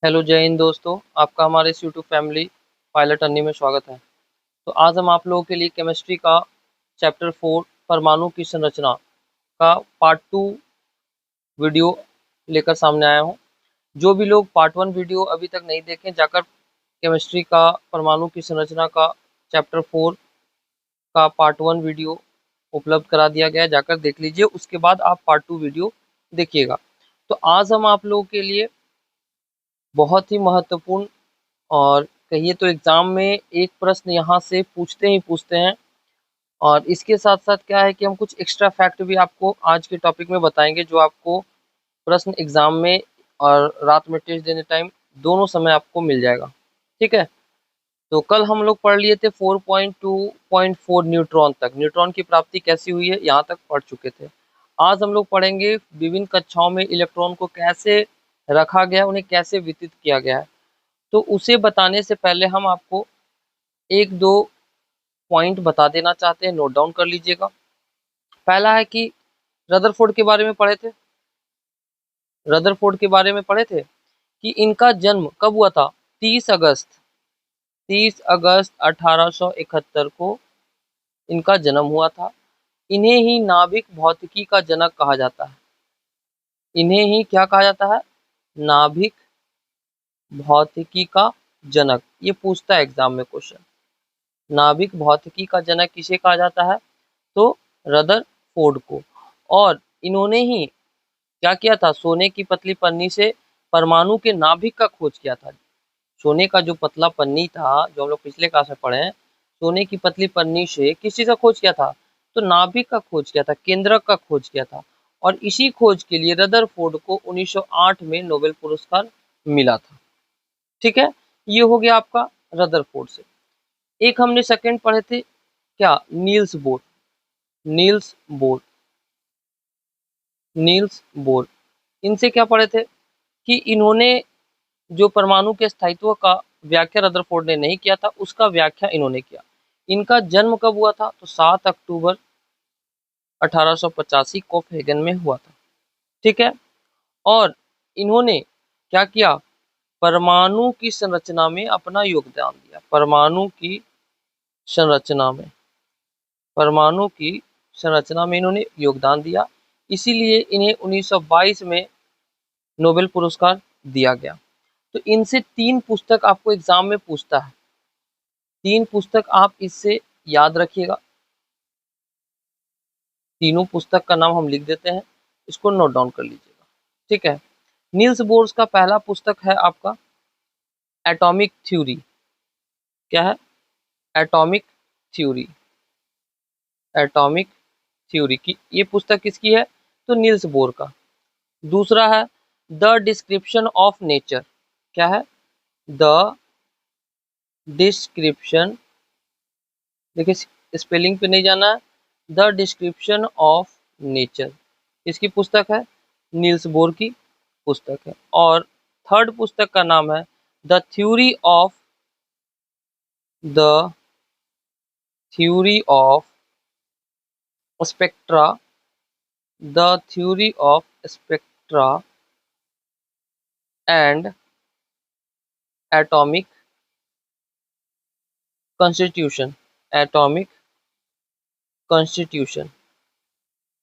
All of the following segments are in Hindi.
हेलो जय हिंद दोस्तों, आपका हमारे इस यूट्यूब फैमिली पायलट अर्नी में स्वागत है। तो आज हम आप लोगों के लिए केमिस्ट्री का चैप्टर 4 परमाणु की संरचना का पार्ट 2 वीडियो लेकर सामने आया हूँ। जो भी लोग पार्ट 1 वीडियो अभी तक नहीं देखें, जाकर केमिस्ट्री का परमाणु की संरचना का चैप्टर 4 का पार्ट 1 वीडियो उपलब्ध करा दिया गया है, जाकर देख लीजिए। उसके बाद आप पार्ट 2 वीडियो देखिएगा। तो आज हम आप लोगों के लिए बहुत ही महत्वपूर्ण और कहिए तो एग्जाम में एक प्रश्न यहाँ से पूछते ही पूछते हैं। और इसके साथ साथ क्या है कि हम कुछ एक्स्ट्रा फैक्ट भी आपको आज के टॉपिक में बताएंगे, जो आपको प्रश्न एग्जाम में और रात में टेस्ट देने टाइम दोनों समय आपको मिल जाएगा। ठीक है। तो कल हम लोग पढ़ लिए थे 4.2.4 न्यूट्रॉन तक, न्यूट्रॉन की प्राप्ति कैसी हुई है यहाँ तक पढ़ चुके थे। आज हम लोग पढ़ेंगे विभिन्न कक्षाओं में इलेक्ट्रॉन को कैसे रखा गया, उन्हें कैसे वितरित किया गया है। तो उसे बताने से पहले हम आपको एक दो पॉइंट बता देना चाहते हैं, नोट डाउन कर लीजिएगा। पहला है कि रदरफोर्ड के बारे में पढ़े थे। रदरफोर्ड के बारे में पढ़े थे कि इनका जन्म कब हुआ था। 30 अगस्त 1871 को इनका जन्म हुआ था। इन्हें ही नाभिक भौतिकी का जनक कहा जाता है। इन्हें ही क्या कहा जाता है? नाभिक भौतिकी का जनक। ये पूछता है एग्जाम में क्वेश्चन। नाभिक भौतिकी का जनक किसे कहा जाता है? तो रदरफोर्ड को। और इन्होंने ही क्या किया था? सोने की पतली पन्नी से परमाणु के नाभिक का खोज किया था। सोने का जो पतला पन्नी था, जो हम लोग पिछले क्लास में पढ़े हैं, सोने की पतली पन्नी से किस चीज का खोज किया था? तो नाभिक का खोज किया था, केंद्रक का खोज किया था। और इसी खोज के लिए रदरफोर्ड को 1908 में नोबेल पुरस्कार मिला था। ठीक है। ये हो गया आपका रदरफोर्ड से। एक हमने सेकंड पढ़े थे क्या? Niels Bohr. Niels Bohr. Niels Bohr. इनसे क्या पढ़े थे कि इन्होंने जो परमाणु के स्थायित्व का व्याख्या रदरफोर्ड ने नहीं किया था, उसका व्याख्या इन्होंने किया। इनका जन्म कब हुआ था? तो 7 अक्टूबर 1885 कोपेनहेगन में हुआ था। ठीक है। और इन्होंने क्या किया? परमाणु की संरचना में अपना योगदान दिया। परमाणु की संरचना में, परमाणु की संरचना में इन्होंने योगदान दिया। इसीलिए इन्हें 1922 में नोबेल पुरस्कार दिया गया। तो इनसे 3 पुस्तक आपको एग्जाम में पूछता है। 3 पुस्तक आप इससे याद रखिएगा। तीनों पुस्तक का नाम हम लिख देते हैं, इसको नोट डाउन कर लीजिएगा। ठीक है। नील्स बोर्स का पहला पुस्तक है आपका एटॉमिक थ्योरी। क्या है? Atomic theory. एटॉमिक थ्योरी की ये पुस्तक किसकी है? तो नील्स बोर का। दूसरा है द डिस्क्रिप्शन ऑफ नेचर। क्या है? द डिस्क्रिप्शन, देखिए स्पेलिंग पे नहीं जाना है। द डिस्क्रिप्शन ऑफ नेचर इसकी पुस्तक है, नील्स बोर की पुस्तक है। और थर्ड पुस्तक का नाम है the theory of, the theory of spectra, the theory of spectra and atomic constitution. Atomic constitution,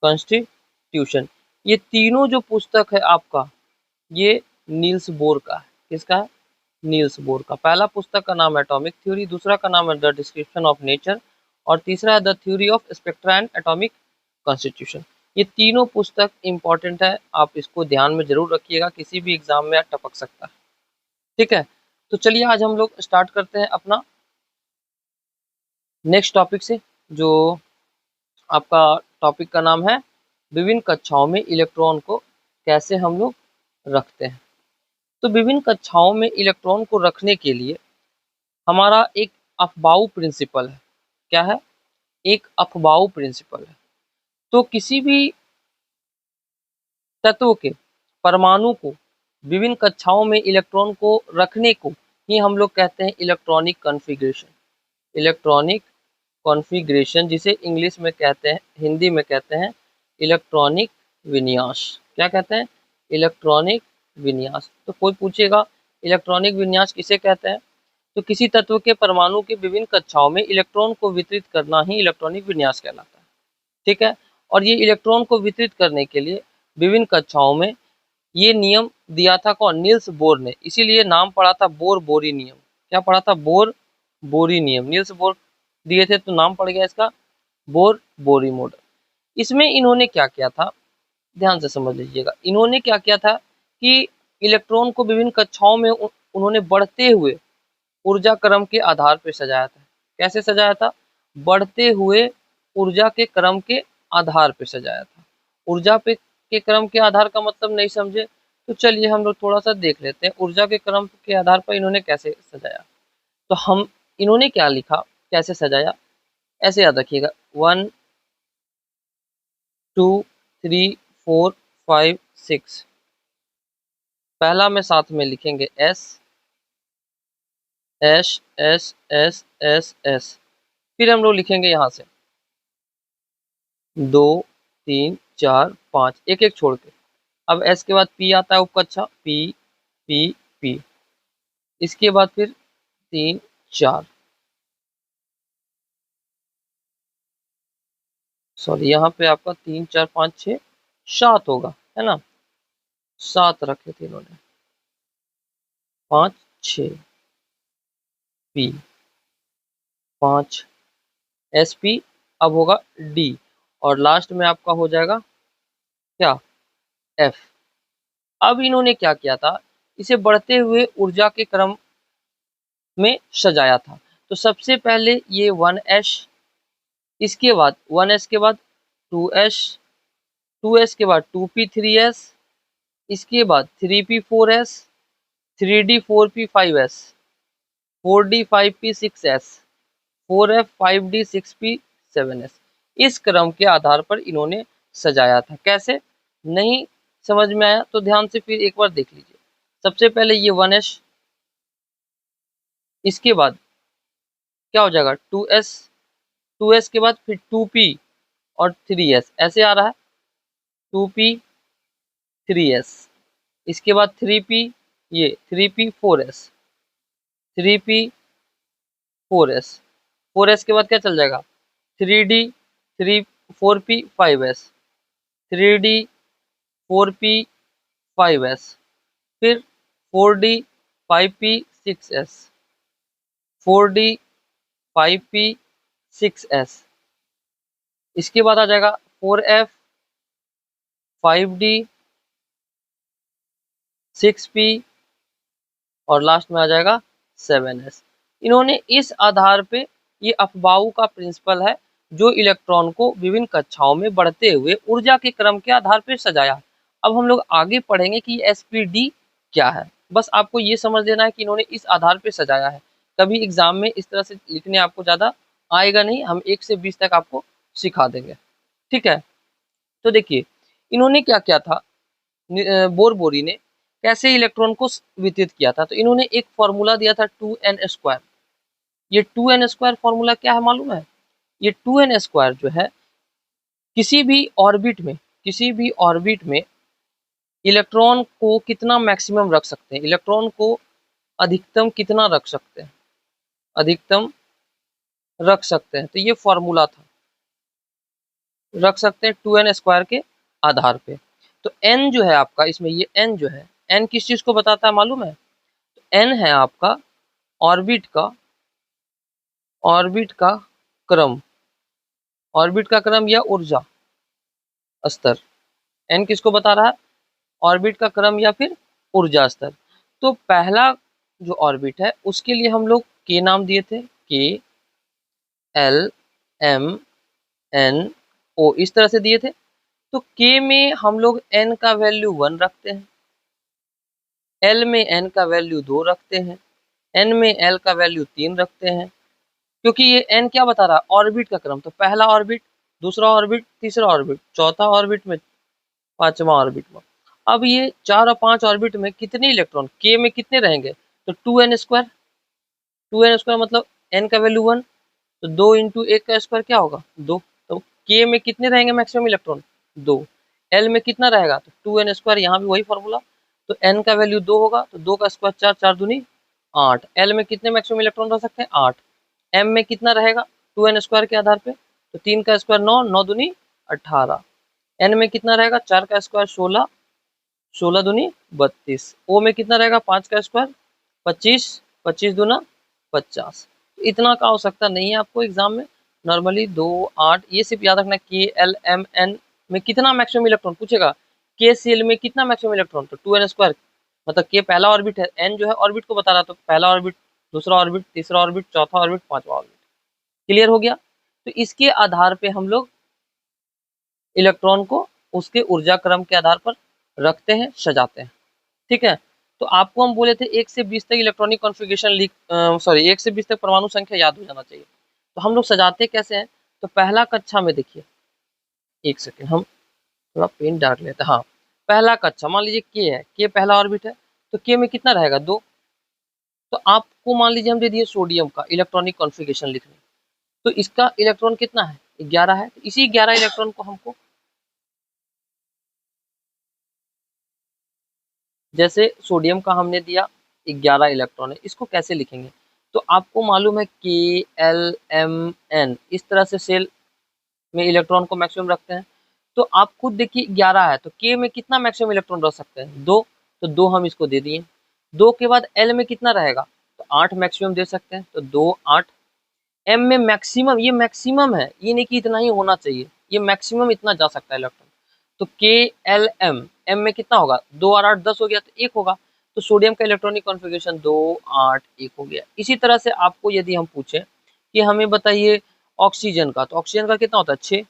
constitution. ये तीनों जो पुस्तक है आपका, ये नील्स बोर का है। किसका है? नील्स बोर का। पहला पुस्तक का नाम है एटॉमिक थ्योरी, दूसरा का नाम है द डिस्क्रिप्शन ऑफ नेचर, और तीसरा है the theory of spectra and atomic constitution. ये तीनों पुस्तक इंपॉर्टेंट है, आप इसको ध्यान में जरूर रखिएगा, किसी भी एग्जाम में टपक सकता है। ठीक है। तो चलिए आज हम लोग स्टार्ट करते हैं अपना नेक्स्ट टॉपिक से। जो आपका टॉपिक का नाम है विभिन्न कक्षाओं में इलेक्ट्रॉन को कैसे हम लोग रखते हैं। तो विभिन्न कक्षाओं में इलेक्ट्रॉन को रखने के लिए हमारा एक अफबाऊ प्रिंसिपल है। क्या है? एक अफबाऊ प्रिंसिपल है। तो किसी भी तत्व के, परमाणु को विभिन्न कक्षाओं में इलेक्ट्रॉन को रखने को ही हम लोग कहते हैं इलेक्ट्रॉनिक कॉन्फ़िगरेशन। इलेक्ट्रॉनिक कॉन्फ़िगरेशन, जिसे इंग्लिश में कहते हैं, हिंदी में कहते हैं इलेक्ट्रॉनिक विन्यास। क्या कहते हैं? इलेक्ट्रॉनिक विन्यास। तो कोई पूछेगा इलेक्ट्रॉनिक विन्यास किसे कहते हैं? तो किसी तत्व के परमाणु के विभिन्न कक्षाओं में इलेक्ट्रॉन को वितरित करना ही इलेक्ट्रॉनिक विन्यास कहलाता है। ठीक है, और ये इलेक्ट्रॉन को वितरित करने के लिए विभिन्न कक्षाओं में ये नियम दिया था कौन? नील्स बोर ने, इसीलिए नाम पड़ा था बोर बोरी नियम। क्या पड़ा था? बोर बोरी नियम। नील्स बोर दिए थे तो नाम पड़ गया इसका बोर बोरी मॉडल। इसमें इन्होंने क्या किया था, ध्यान से समझ लीजिएगा। इन्होंने क्या किया था कि इलेक्ट्रॉन को विभिन्न कक्षाओं में उन्होंने बढ़ते हुए ऊर्जा क्रम के आधार पर सजाया था। कैसे सजाया था? बढ़ते हुए ऊर्जा के क्रम के आधार पर सजाया था। ऊर्जा पे के क्रम के आधार का मतलब नहीं समझे तो चलिए हम लोग थोड़ा सा देख लेते हैं ऊर्जा के क्रम के आधार पर इन्होंने कैसे सजाया। तो हम इन्होंने क्या लिखा, कैसे सजाया, ऐसे याद रखिएगा 1 2 3 4 5 6। पहला में साथ में लिखेंगे S S S S S S, फिर हम लोग लिखेंगे यहाँ से 2 3 4 5 एक एक छोड़ के। अब एस के बाद पी आता है उपकक्षा, पी पी पी, इसके बाद फिर 3 4, सॉरी यहाँ पे आपका 3 4 5 6 7 होगा, है ना, 7 रखे थे इन्होंने, 5 6 पी 5 एस पी, अब होगा डी और लास्ट में आपका हो जाएगा क्या? एफ। अब इन्होंने क्या किया था, इसे बढ़ते हुए ऊर्जा के क्रम में सजाया था। तो सबसे पहले ये 1s, इसके बाद 1s के बाद 2s, 2s के बाद 2p 3s, इसके बाद 3p 4s, 3d 4p 5s, 4d 5p 6s, 4f 5d 6p 7s। इस क्रम के आधार पर इन्होंने सजाया था। कैसे? नहीं समझ में आया तो ध्यान से फिर एक बार देख लीजिए। सबसे पहले ये 1s, इसके बाद क्या हो जाएगा 2s, 2s के बाद फिर 2p और 3s, ऐसे आ रहा है 2p 3s, इसके बाद 3p, ये 3p 4s, 3p 4s, 4s के बाद क्या चल जाएगा 3d 3 4p 5s, 3d 4p 5s, फिर 4d 5p 6s, 4d 5p 6s, इसके बाद आ जाएगा 4f 5d 6p और लास्ट में आ जाएगा 7s। इन्होंने इस आधार पे, ये अफबाऊ का प्रिंसिपल है जो इलेक्ट्रॉन को विभिन्न कक्षाओं में बढ़ते हुए ऊर्जा के क्रम के आधार पर सजाया। अब हम लोग आगे पढ़ेंगे कि एसपीडी क्या है, बस आपको ये समझ लेना है कि इन्होंने इस आधार पर सजाया है। कभी एग्जाम में इस तरह से लिखने आपको ज़्यादा आएगा नहीं, हम 1 से 20 तक आपको सिखा देंगे। ठीक है, तो देखिए इन्होंने क्या किया था, बोर बोरी ने कैसे इलेक्ट्रॉन को वितरित किया था। तो इन्होंने एक फॉर्मूला दिया था 2n²। ये 2n² फॉर्मूला क्या है मालूम है? ये 2n² जो है किसी भी ऑर्बिट में इलेक्ट्रॉन को कितना मैक्सिमम रख सकते हैं, इलेक्ट्रॉन को अधिकतम कितना रख सकते हैं, अधिकतम रख सकते हैं। तो ये फॉर्मूला था, रख सकते हैं 2n² के आधार पे। तो n जो है आपका इसमें, ये n जो है, n किस चीज को बताता है मालूम है? तो n है आपका ऑर्बिट का क्रम, ऑर्बिट का क्रम या ऊर्जा स्तर। n किसको बता रहा है? ऑर्बिट का क्रम या फिर ऊर्जा स्तर। तो पहला जो ऑर्बिट है उसके लिए हम लोग k नाम दिए थे, k l m n o, इस तरह से दिए थे। तो k में हम लोग n का वैल्यू 1 रखते हैं, l में n का वैल्यू 2 रखते हैं, n में l का वैल्यू 3 रखते हैं, क्योंकि ये n क्या बता रहा है? ऑर्बिट का क्रम। तो पहला ऑर्बिट, दूसरा ऑर्बिट, तीसरा ऑर्बिट, चौथा ऑर्बिट में, पांचवा ऑर्बिट में। अब ये 4 और 5 ऑर्बिट में कितने इलेक्ट्रॉन k में कितने रहेंगे? तो 2n², 2n² मतलब n का वैल्यू 1, तो 2 इंटू 1 का स्क्वायर क्या होगा 2। तो k में कितने रहेंगे मैक्सिमम इलेक्ट्रॉन? 2। l में कितना रहेगा? तो 2n², यहाँ भी वही फॉर्मूला तो n का वैल्यू 2 होगा, तो 2 का स्क्वायर 4, 4 दूनी 8। l में कितने मैक्सिमम इलेक्ट्रॉन रह सकते हैं? 8। m में कितना रहेगा 2n स्क्वायर के आधार पे? तो 3 का स्क्वायर 9, 9 दूनी 18। n में कितना रहेगा? 4 का स्क्वायर 16, 16 दूनी 32। o में कितना रहेगा? 5 का स्क्वायर 25, 25 दूना 50। इतना का आवश्यकता नहीं है आपको एग्जाम में, नॉर्मली 2, 8 ये सिर्फ याद रखना। के एल एम एन में कितना मैक्सिमम इलेक्ट्रॉन पूछेगा, के सी एल में कितना मैक्सिमम इलेक्ट्रॉन, तो 2n स्क्वायर, मतलब के पहला ऑर्बिट है, n जो है ऑर्बिट को बता रहा, तो पहला ऑर्बिट, दूसरा ऑर्बिट, तीसरा ऑर्बिट, चौथा ऑर्बिट, पांचवा ऑर्बिट। क्लियर हो गया? तो इसके आधार पे हम लोग इलेक्ट्रॉन को उसके ऊर्जा क्रम के आधार पर रखते हैं, सजाते हैं। ठीक है, तो आपको हम बोले थे 1 से 20 तक इलेक्ट्रॉनिक कॉन्फ़िगरेशन लिख, सॉरी 1 से 20 तक परमाणु संख्या याद हो जाना चाहिए। तो हम लोग सजाते कैसे हैं? तो पहला कक्षा में देखिए, एक सेकेंड हम थोड़ा पेन डार्क लेते हैं। हाँ, पहला कक्षा मान लीजिए के है, के पहला ऑर्बिट है, तो के में कितना रहेगा? 2। तो आपको मान लीजिए हम दे दिए सोडियम का इलेक्ट्रॉनिक कॉन्फ़िगरेशन लिखने, तो इसका इलेक्ट्रॉन कितना है? 11 है। तो इसी 11 इलेक्ट्रॉन को हमको, जैसे सोडियम का हमने दिया 11 इलेक्ट्रॉन है, इसको कैसे लिखेंगे? तो आपको मालूम है के एल एम एन, इस तरह से सेल में इलेक्ट्रॉन को मैक्सिमम रखते हैं। तो आप खुद देखिए 11 है, तो के में कितना मैक्सिमम इलेक्ट्रॉन रख सकते हैं? 2। तो 2 हम इसको दे दिए। 2 के बाद एल में कितना रहेगा? तो 8 मैक्सिमम दे सकते हैं, तो 2, 8। एम में मैक्सिमम, ये मैक्सिमम है, ये नहीं कि इतना ही होना चाहिए, ये मैक्सिमम इतना जा सकता है इलेक्ट्रॉन। तो के एल एम, एम में कितना होगा? 2 और 8 10 हो गया, तो 1 होगा। तो सोडियम का इलेक्ट्रॉनिक कॉन्फ़िगरेशन 2, 8, 1 हो गया। इसी तरह से आपको यदि हम पूछें कि हमें बताइए ऑक्सीजन का, तो ऑक्सीजन का कितना होता है? 6।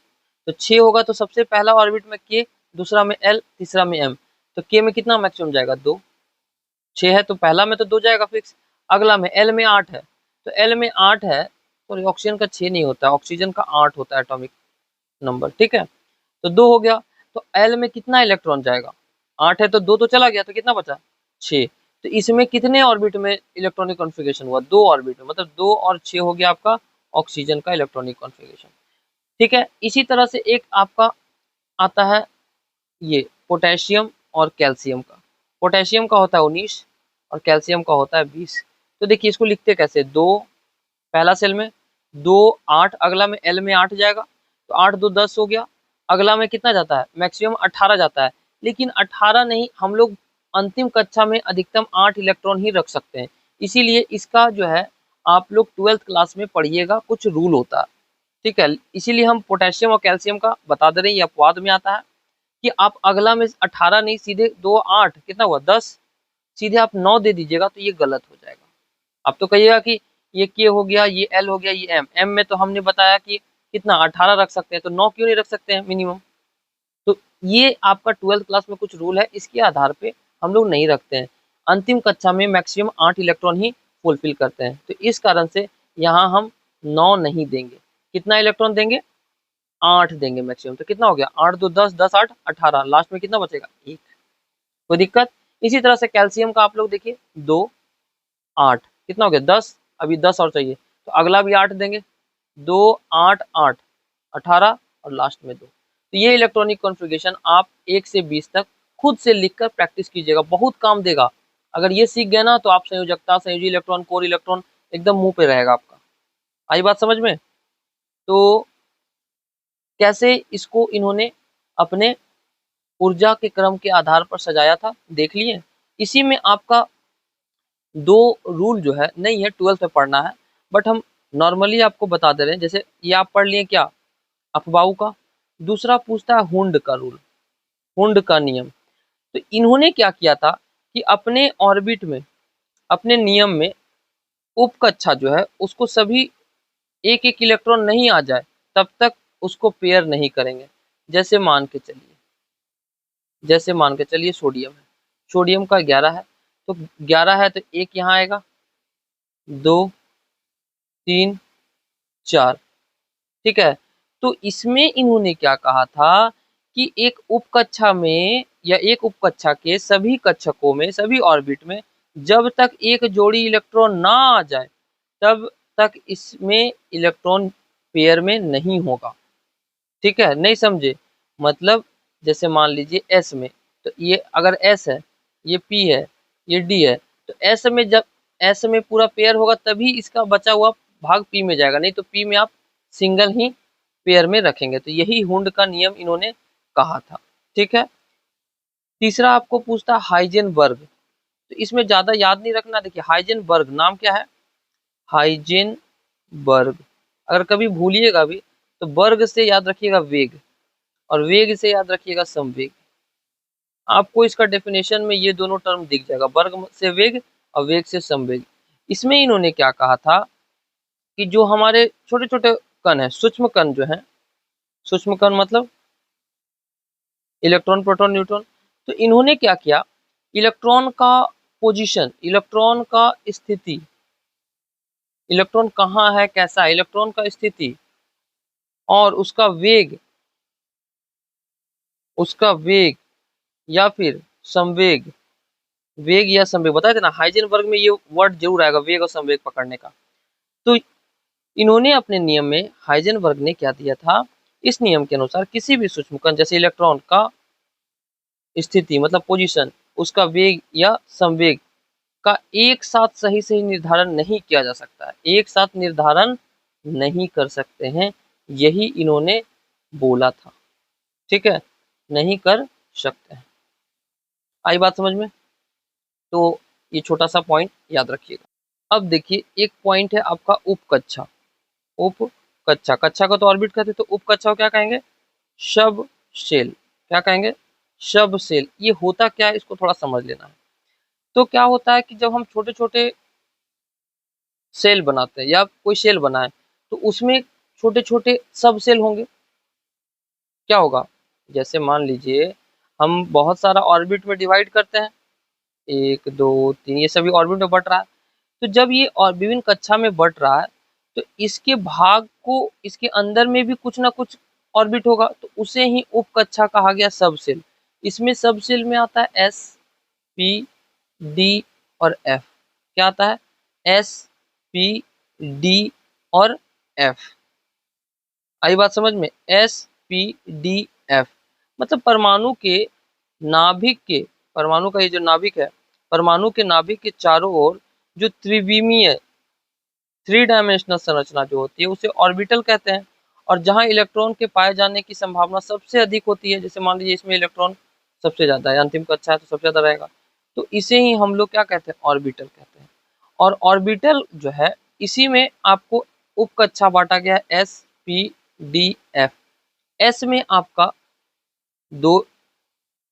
तो 6 होगा, तो सबसे पहला ऑर्बिट में के, दूसरा में एल, तीसरा में एम। तो के में कितना मैक्सिमम जाएगा? 2। 6 है तो पहला में तो 2 जाएगा फिक्स। अगला में एल में 8 है, तो एल में 8 है, सॉरी ऑक्सीजन का 6 नहीं होता है, ऑक्सीजन का 8 होता है एटॉमिक नंबर। ठीक है, तो 2 हो गया। तो एल में कितना इलेक्ट्रॉन जाएगा? 8 है तो 2 तो चला गया, तो कितना बचा? 6। तो इसमें कितने ऑर्बिट में इलेक्ट्रॉनिक कॉन्फ़िगरेशन हुआ? 2 ऑर्बिट में, मतलब 2 और 6 हो गया आपका ऑक्सीजन का इलेक्ट्रॉनिक कॉन्फ़िगरेशन। ठीक है, इसी तरह से एक आपका आता है ये पोटेशियम और कैल्शियम का। पोटेशियम का होता है 19 और कैल्शियम का होता है 20। तो देखिए इसको लिखते कैसे? 2 पहला सेल में, 2, 8, अगला में एल में 8 जाएगा, तो 8 2 10 हो गया। अगला में कितना जाता है? मैक्सिमम 18 जाता है, लेकिन 18 नहीं, हम लोग अंतिम कक्षा में अधिकतम 8 इलेक्ट्रॉन ही रख सकते हैं। इसीलिए इसका जो है आप लोग 12th क्लास में पढ़िएगा, कुछ रूल होता है। ठीक है, इसीलिए हम पोटेशियम और कैल्शियम का बता दे रहे हैं, ये अपवाद में आता है कि आप अगला में 18 नहीं, सीधे 2, 8 कितना हुआ? 10, सीधे आप 9 दे दीजिएगा, तो ये गलत हो जाएगा। आप तो कहिएगा कि ये के हो गया, ये एल हो गया, ये एम, एम में तो हमने बताया कि कितना 18 रख सकते हैं, तो 9 क्यों नहीं रख सकते हैं मिनिमम? तो ये आपका 12th क्लास में कुछ रूल है, इसके आधार पे हम लोग नहीं रखते हैं। अंतिम कक्षा में मैक्सिमम 8 इलेक्ट्रॉन ही फुलफिल करते हैं, तो इस कारण से यहाँ हम 9 नहीं देंगे। कितना इलेक्ट्रॉन देंगे? 8 देंगे मैक्सिमम। तो कितना हो गया? 8 2 10, 10 8 18, लास्ट में कितना बचेगा? 1। कोई दिक्कत? इसी तरह से कैल्शियम का आप लोग देखिए 2, 8 कितना हो गया? 10, अभी 10 और चाहिए, तो अगला भी 8 देंगे। 2, 8, 8, 18 और लास्ट में 2। तो ये इलेक्ट्रॉनिक कॉन्फ़िगरेशन आप 1 से 20 तक खुद से लिखकर प्रैक्टिस कीजिएगा, बहुत काम देगा। अगर ये सीख गए ना, तो आप संयोजकता, संयोजी इलेक्ट्रॉन, कोर इलेक्ट्रॉन एकदम मुंह पे रहेगा आपका। आई बात समझ में? तो कैसे इसको इन्होंने अपने ऊर्जा के क्रम के आधार पर सजाया था, देख लिए। इसी में आपका 2 रूल जो है नहीं है, 12th में पढ़ना है, बट हम नॉर्मली आपको बता दे रहे हैं। जैसे ये आप पढ़ लिए क्या? अफबाऊ का। दूसरा पूछता है हुंड का रूल, हुंड का नियम। तो इन्होंने क्या किया था कि अपने ऑर्बिट में, अपने नियम में उपकक्षा जो है उसको सभी एक एक इलेक्ट्रॉन नहीं आ जाए तब तक उसको पेयर नहीं करेंगे। जैसे मान के चलिए, जैसे मान के चलिए सोडियम है, सोडियम का 11 है, तो 11 है तो एक यहाँ आएगा, 2, 3, 4। ठीक है, तो इसमें इन्होंने क्या कहा था कि एक उपकक्षा में या एक उपकक्षा के सभी कक्षकों में, सभी ऑर्बिट में जब तक एक जोड़ी इलेक्ट्रॉन ना आ जाए तब तक इसमें इलेक्ट्रॉन पेयर में नहीं होगा। ठीक है, नहीं समझे? मतलब जैसे मान लीजिए एस में, तो ये अगर एस है, ये पी है, ये डी है, तो एस में जब एस में पूरा पेयर होगा तभी इसका बचा हुआ भाग पी में जाएगा, नहीं तो पी में आप सिंगल ही पेयर में रखेंगे। तो यही हुंड का नियम इन्होंने कहा था। ठीक है। तीसरा आपको पूछता है हाइजेनबर्ग। तो इसमें ज्यादा याद नहीं रखना। देखिए हाइजेनबर्ग नाम क्या है, हाइजेनबर्ग। अगर कभी भूलिएगा भी तो वर्ग से याद रखिएगा वेग, और वेग से याद रखिएगा संवेग। आपको इसका डेफिनेशन में ये दोनों टर्म दिख जाएगा, वर्ग से वेग और वेग से संवेग। इसमें इन्होंने क्या कहा था कि जो हमारे छोटे छोटे कण है, सूक्ष्म कण जो है, सूक्ष्म कण मतलब इलेक्ट्रॉन प्रोटॉन न्यूट्रॉन, तो इन्होंने क्या किया, इलेक्ट्रॉन का पोजीशन, इलेक्ट्रॉन का स्थिति, इलेक्ट्रॉन कहाँ है, कैसा है, इलेक्ट्रॉन का स्थिति और उसका वेग या फिर संवेग, वेग या संवेग बताए थे ना, हाइजेनबर्ग में ये वर्ड जरूर आएगा, वेग और संवेग पकड़ने का। तो इन्होंने अपने नियम में, हाइजेनबर्ग ने क्या दिया था, इस नियम के अनुसार किसी भी सूक्ष्म कण जैसे इलेक्ट्रॉन का स्थिति मतलब पोजीशन, उसका वेग या संवेग का एक साथ सही सही निर्धारण नहीं किया जा सकता है, एक साथ निर्धारण नहीं कर सकते हैं, यही इन्होंने बोला था। ठीक है, नहीं कर सकते हैं। आई बात समझ में? तो ये छोटा सा पॉइंट याद रखिएगा। अब देखिए एक पॉइंट है आपका उपकक्षा। उपकक्षा, कक्षा को तो ऑर्बिट कहते, तो उपकक्षा को क्या कहेंगे, शब शेल। क्या कहेंगे, शब शेल। ये होता क्या है इसको थोड़ा समझ लेना है। तो क्या होता है कि जब हम छोटे छोटे सेल बनाते हैं या कोई सेल बनाए तो उसमें छोटे छोटे सब सेल होंगे। क्या होगा, जैसे मान लीजिए हम बहुत सारा ऑर्बिट में डिवाइड करते हैं, 1 2 3 ये सभी ऑर्बिट में बट रहा है। तो जब ये और विभिन्न कक्षा में बट रहा है तो इसके भाग को इसके अंदर में भी कुछ ना कुछ ऑर्बिट होगा, तो उसे ही उप कक्षा कहा गया, सब सेल। इसमें सब सेल में आता है एस, पी, डी और एफ। क्या आता है, एस, पी, डी और एफ। आई बात समझ में, एस, पी, डी, एफ। मतलब परमाणु के नाभिक के, परमाणु का ये जो नाभिक है, परमाणु के नाभिक के चारों ओर जो त्रिविमीय, 3 डायमेंशनल संरचना जो होती है उसे ऑर्बिटल कहते हैं। और जहां इलेक्ट्रॉन के पाए जाने की संभावना सबसे अधिक होती है, जैसे मान लीजिए इसमें इलेक्ट्रॉन सबसे ज्यादा है, अंतिम कक्षा है तो सबसे ज्यादा रहेगा, तो इसे ही हम लोग क्या कहते हैं, ऑर्बिटल कहते हैं। और ऑर्बिटल जो है इसी में आपको उप कक्षा बांटा गया है, S, P, D, F. S में आपका दो,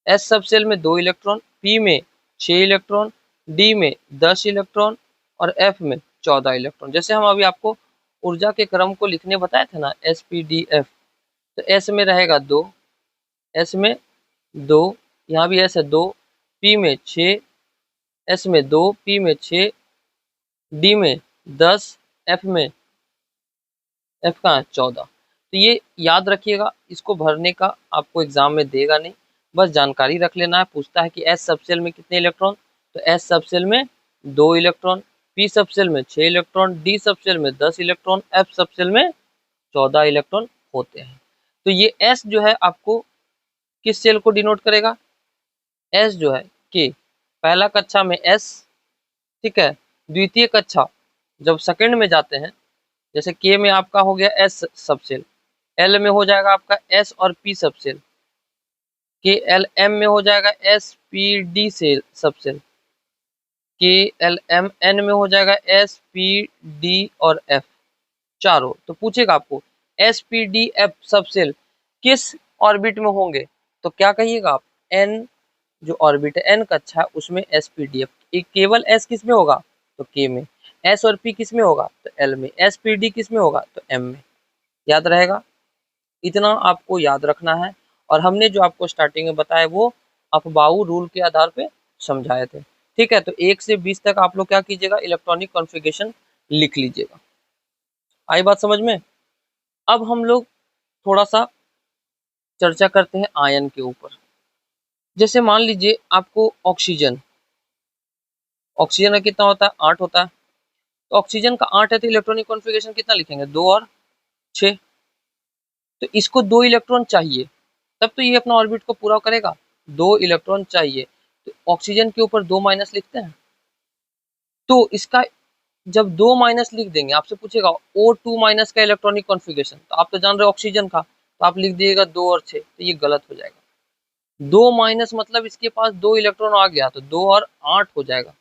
एस सब सेल में 2 इलेक्ट्रॉन, पी में 6 इलेक्ट्रॉन, डी में 10 इलेक्ट्रॉन और एफ में 14 इलेक्ट्रॉन। जैसे हम अभी आपको ऊर्जा के क्रम को लिखने बताए थे ना, एस, पी, डी, एफ, तो एस में रहेगा 2, एस में 2, यहाँ भी एस है 2, पी में 6, एस में 2, पी में 6, डी में 10, एफ में, एफ का 14। तो ये याद रखिएगा, इसको भरने का आपको एग्जाम में देगा नहीं, बस जानकारी रख लेना है। पूछता है कि एस सबसेल में कितने इलेक्ट्रॉन, तो एस सबसेल में 2 इलेक्ट्रॉन, पी सबसेल में 6 इलेक्ट्रॉन, डी सबसेल में 10 इलेक्ट्रॉन, एफ सबसेल में 14 इलेक्ट्रॉन होते हैं। तो ये एस जो है आपको किस सेल को डिनोट करेगा, एस जो है के, पहला कक्षा में एस, ठीक है, द्वितीय कक्षा जब सेकंड में जाते हैं, जैसे के में आपका हो गया एस सबसेल, एल में हो जाएगा आपका एस और P subshell, K L M में हो जाएगा S, P, D shell subshell, K L M N में हो जाएगा एस, पी, डी और एफ, चारों। तो पूछेगा आपको S, P, D, F subshell किस ऑर्बिट में होंगे, तो क्या कहिएगा आप, एन जो ऑर्बिट है, एन कक्षा है उसमें एस, पी, डी, एफ। केवल एस किस में होगा, तो के में। एस और पी किस में होगा, तो एल में। एस, पी, डी किस में होगा, तो एम में। याद रहेगा, इतना आपको याद रखना है। और हमने जो आपको स्टार्टिंग में बताया वो अफबाऊ रूल के आधार पे समझाए थे। ठीक है, तो 1 से 20 तक आप लोग क्या कीजिएगा, इलेक्ट्रॉनिक कॉन्फ़िगरेशन लिख लीजिएगा। आई बात समझ में? अब हम लोग थोड़ा सा चर्चा करते हैं आयन के ऊपर। जैसे मान लीजिए आपको ऑक्सीजन, ऑक्सीजन का कितना होता है, 8 होता है। तो ऑक्सीजन का 8 है तो इलेक्ट्रॉनिक कॉन्फ़िगरेशन कितना लिखेंगे, 2 और 6। तो इसको 2 इलेक्ट्रॉन चाहिए, तब तो ये अपना ऑर्बिट को पूरा करेगा, 2 इलेक्ट्रॉन चाहिए। तो ऑक्सीजन के ऊपर 2 माइनस लिखते हैं। तो इसका जब 2 माइनस लिख देंगे, आपसे पूछेगा O2 माइनस का इलेक्ट्रॉनिक कॉन्फ़िगरेशन, तो आप तो जान रहे हो ऑक्सीजन का, तो आप लिख दिएगा 2 और 6, तो ये गलत हो जाएगा। 2 माइनस मतलब इसके पास 2 इलेक्ट्रॉन आ गया, तो 2 और 8 हो जाएगा।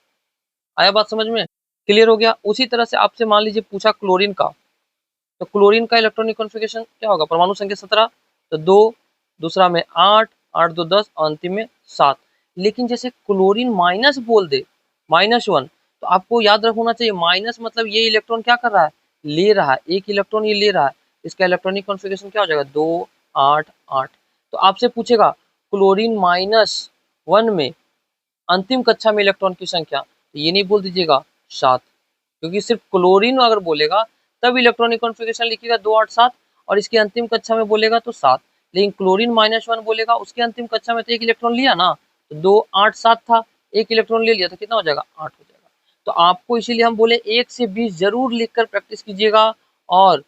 आया बात समझ में? क्लियर हो गया? उसी तरह से आपसे मान लीजिए पूछा क्लोरीन का, तो क्लोरीन का इलेक्ट्रॉनिक कॉन्फ़िगरेशन क्या होगा? परमाणु संख्या 17, तो 2, दूसरा में 8, 8 2 10 और अंतिम में 7। लेकिन जैसे क्लोरीन माइनस बोल दे, -1, तो आपको याद रखना चाहिए माइनस मतलब ये इलेक्ट्रॉन क्या कर रहा है? ले रहा है, एक इलेक्ट्रॉन ये ले रहा है। इसका इलेक्ट्रॉनिक कॉन्फ़िगरेशन क्या हो जाएगा? 2, 8, 8। तो आपसे पूछेगा क्लोरीन -1 में अंतिम कक्षा में इलेक्ट्रॉन की संख्या, तो ये नहीं बोल दीजिएगा 7, क्योंकि सिर्फ क्लोरीन अगर बोलेगा तब इलेक्ट्रॉनिक कॉन्फ़िगरेशन लिखिएगा 2 8 7, और इसकी अंतिम कक्षा में बोलेगा तो 7। लेकिन क्लोरीन -1 बोलेगा, उसकी अंतिम कक्षा में तो 1 इलेक्ट्रॉन लिया ना, तो 2 8 7 था, 1 इलेक्ट्रॉन ले लिया तो कितना हो जाएगा? 8 हो जाएगा। तो आपको इसीलिए हम बोले 1 से 20 ज़रूर लिखकर प्रैक्टिस कीजिएगा, और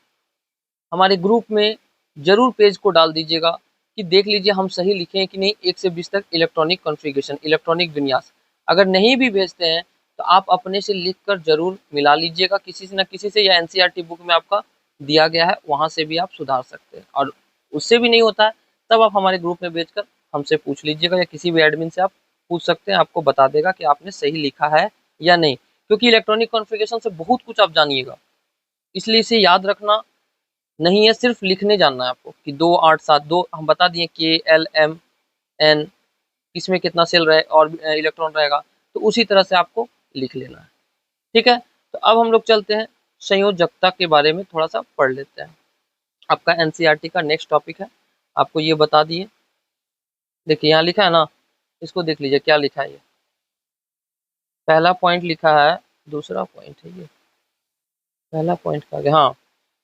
हमारे ग्रुप में ज़रूर पेज को डाल दीजिएगा कि देख लीजिए हम सही लिखे हैं कि नहीं, 1 से 20 तक इलेक्ट्रॉनिक कॉन्फ़िगरेशन, इलेक्ट्रॉनिक विन्यास। अगर नहीं भी भेजते हैं तो आप अपने से लिख कर ज़रूर मिला लीजिएगा किसी से न किसी से, या एनसीईआरटी बुक में आपका दिया गया है, वहाँ से भी आप सुधार सकते हैं। और उससे भी नहीं होता है तब आप हमारे ग्रुप में भेजकर हमसे पूछ लीजिएगा, या किसी भी एडमिन से आप पूछ सकते हैं, आपको बता देगा कि आपने सही लिखा है या नहीं। क्योंकि इलेक्ट्रॉनिक कॉन्फ़िगरेशन से बहुत कुछ आप जानिएगा, इसलिए इसे याद रखना नहीं है, सिर्फ लिखने जानना है आपको कि 2 8 7 2 हम बता दिए, के एल एम एन, किसमें कितना सेल रहे और इलेक्ट्रॉन रहेगा, तो उसी तरह से आपको लिख लेना है। ठीक है, तो अब हम लोग चलते हैं संयोजकता के बारे में थोड़ा सा पढ़ लेते हैं। आपका एनसीईआरटी का नेक्स्ट टॉपिक है, आपको ये बता दिए। देखिए यहाँ लिखा है ना, इसको देख लीजिए क्या लिखा है। ये पहला पॉइंट लिखा है, दूसरा पॉइंट है ये, पहला पॉइंट का हाँ,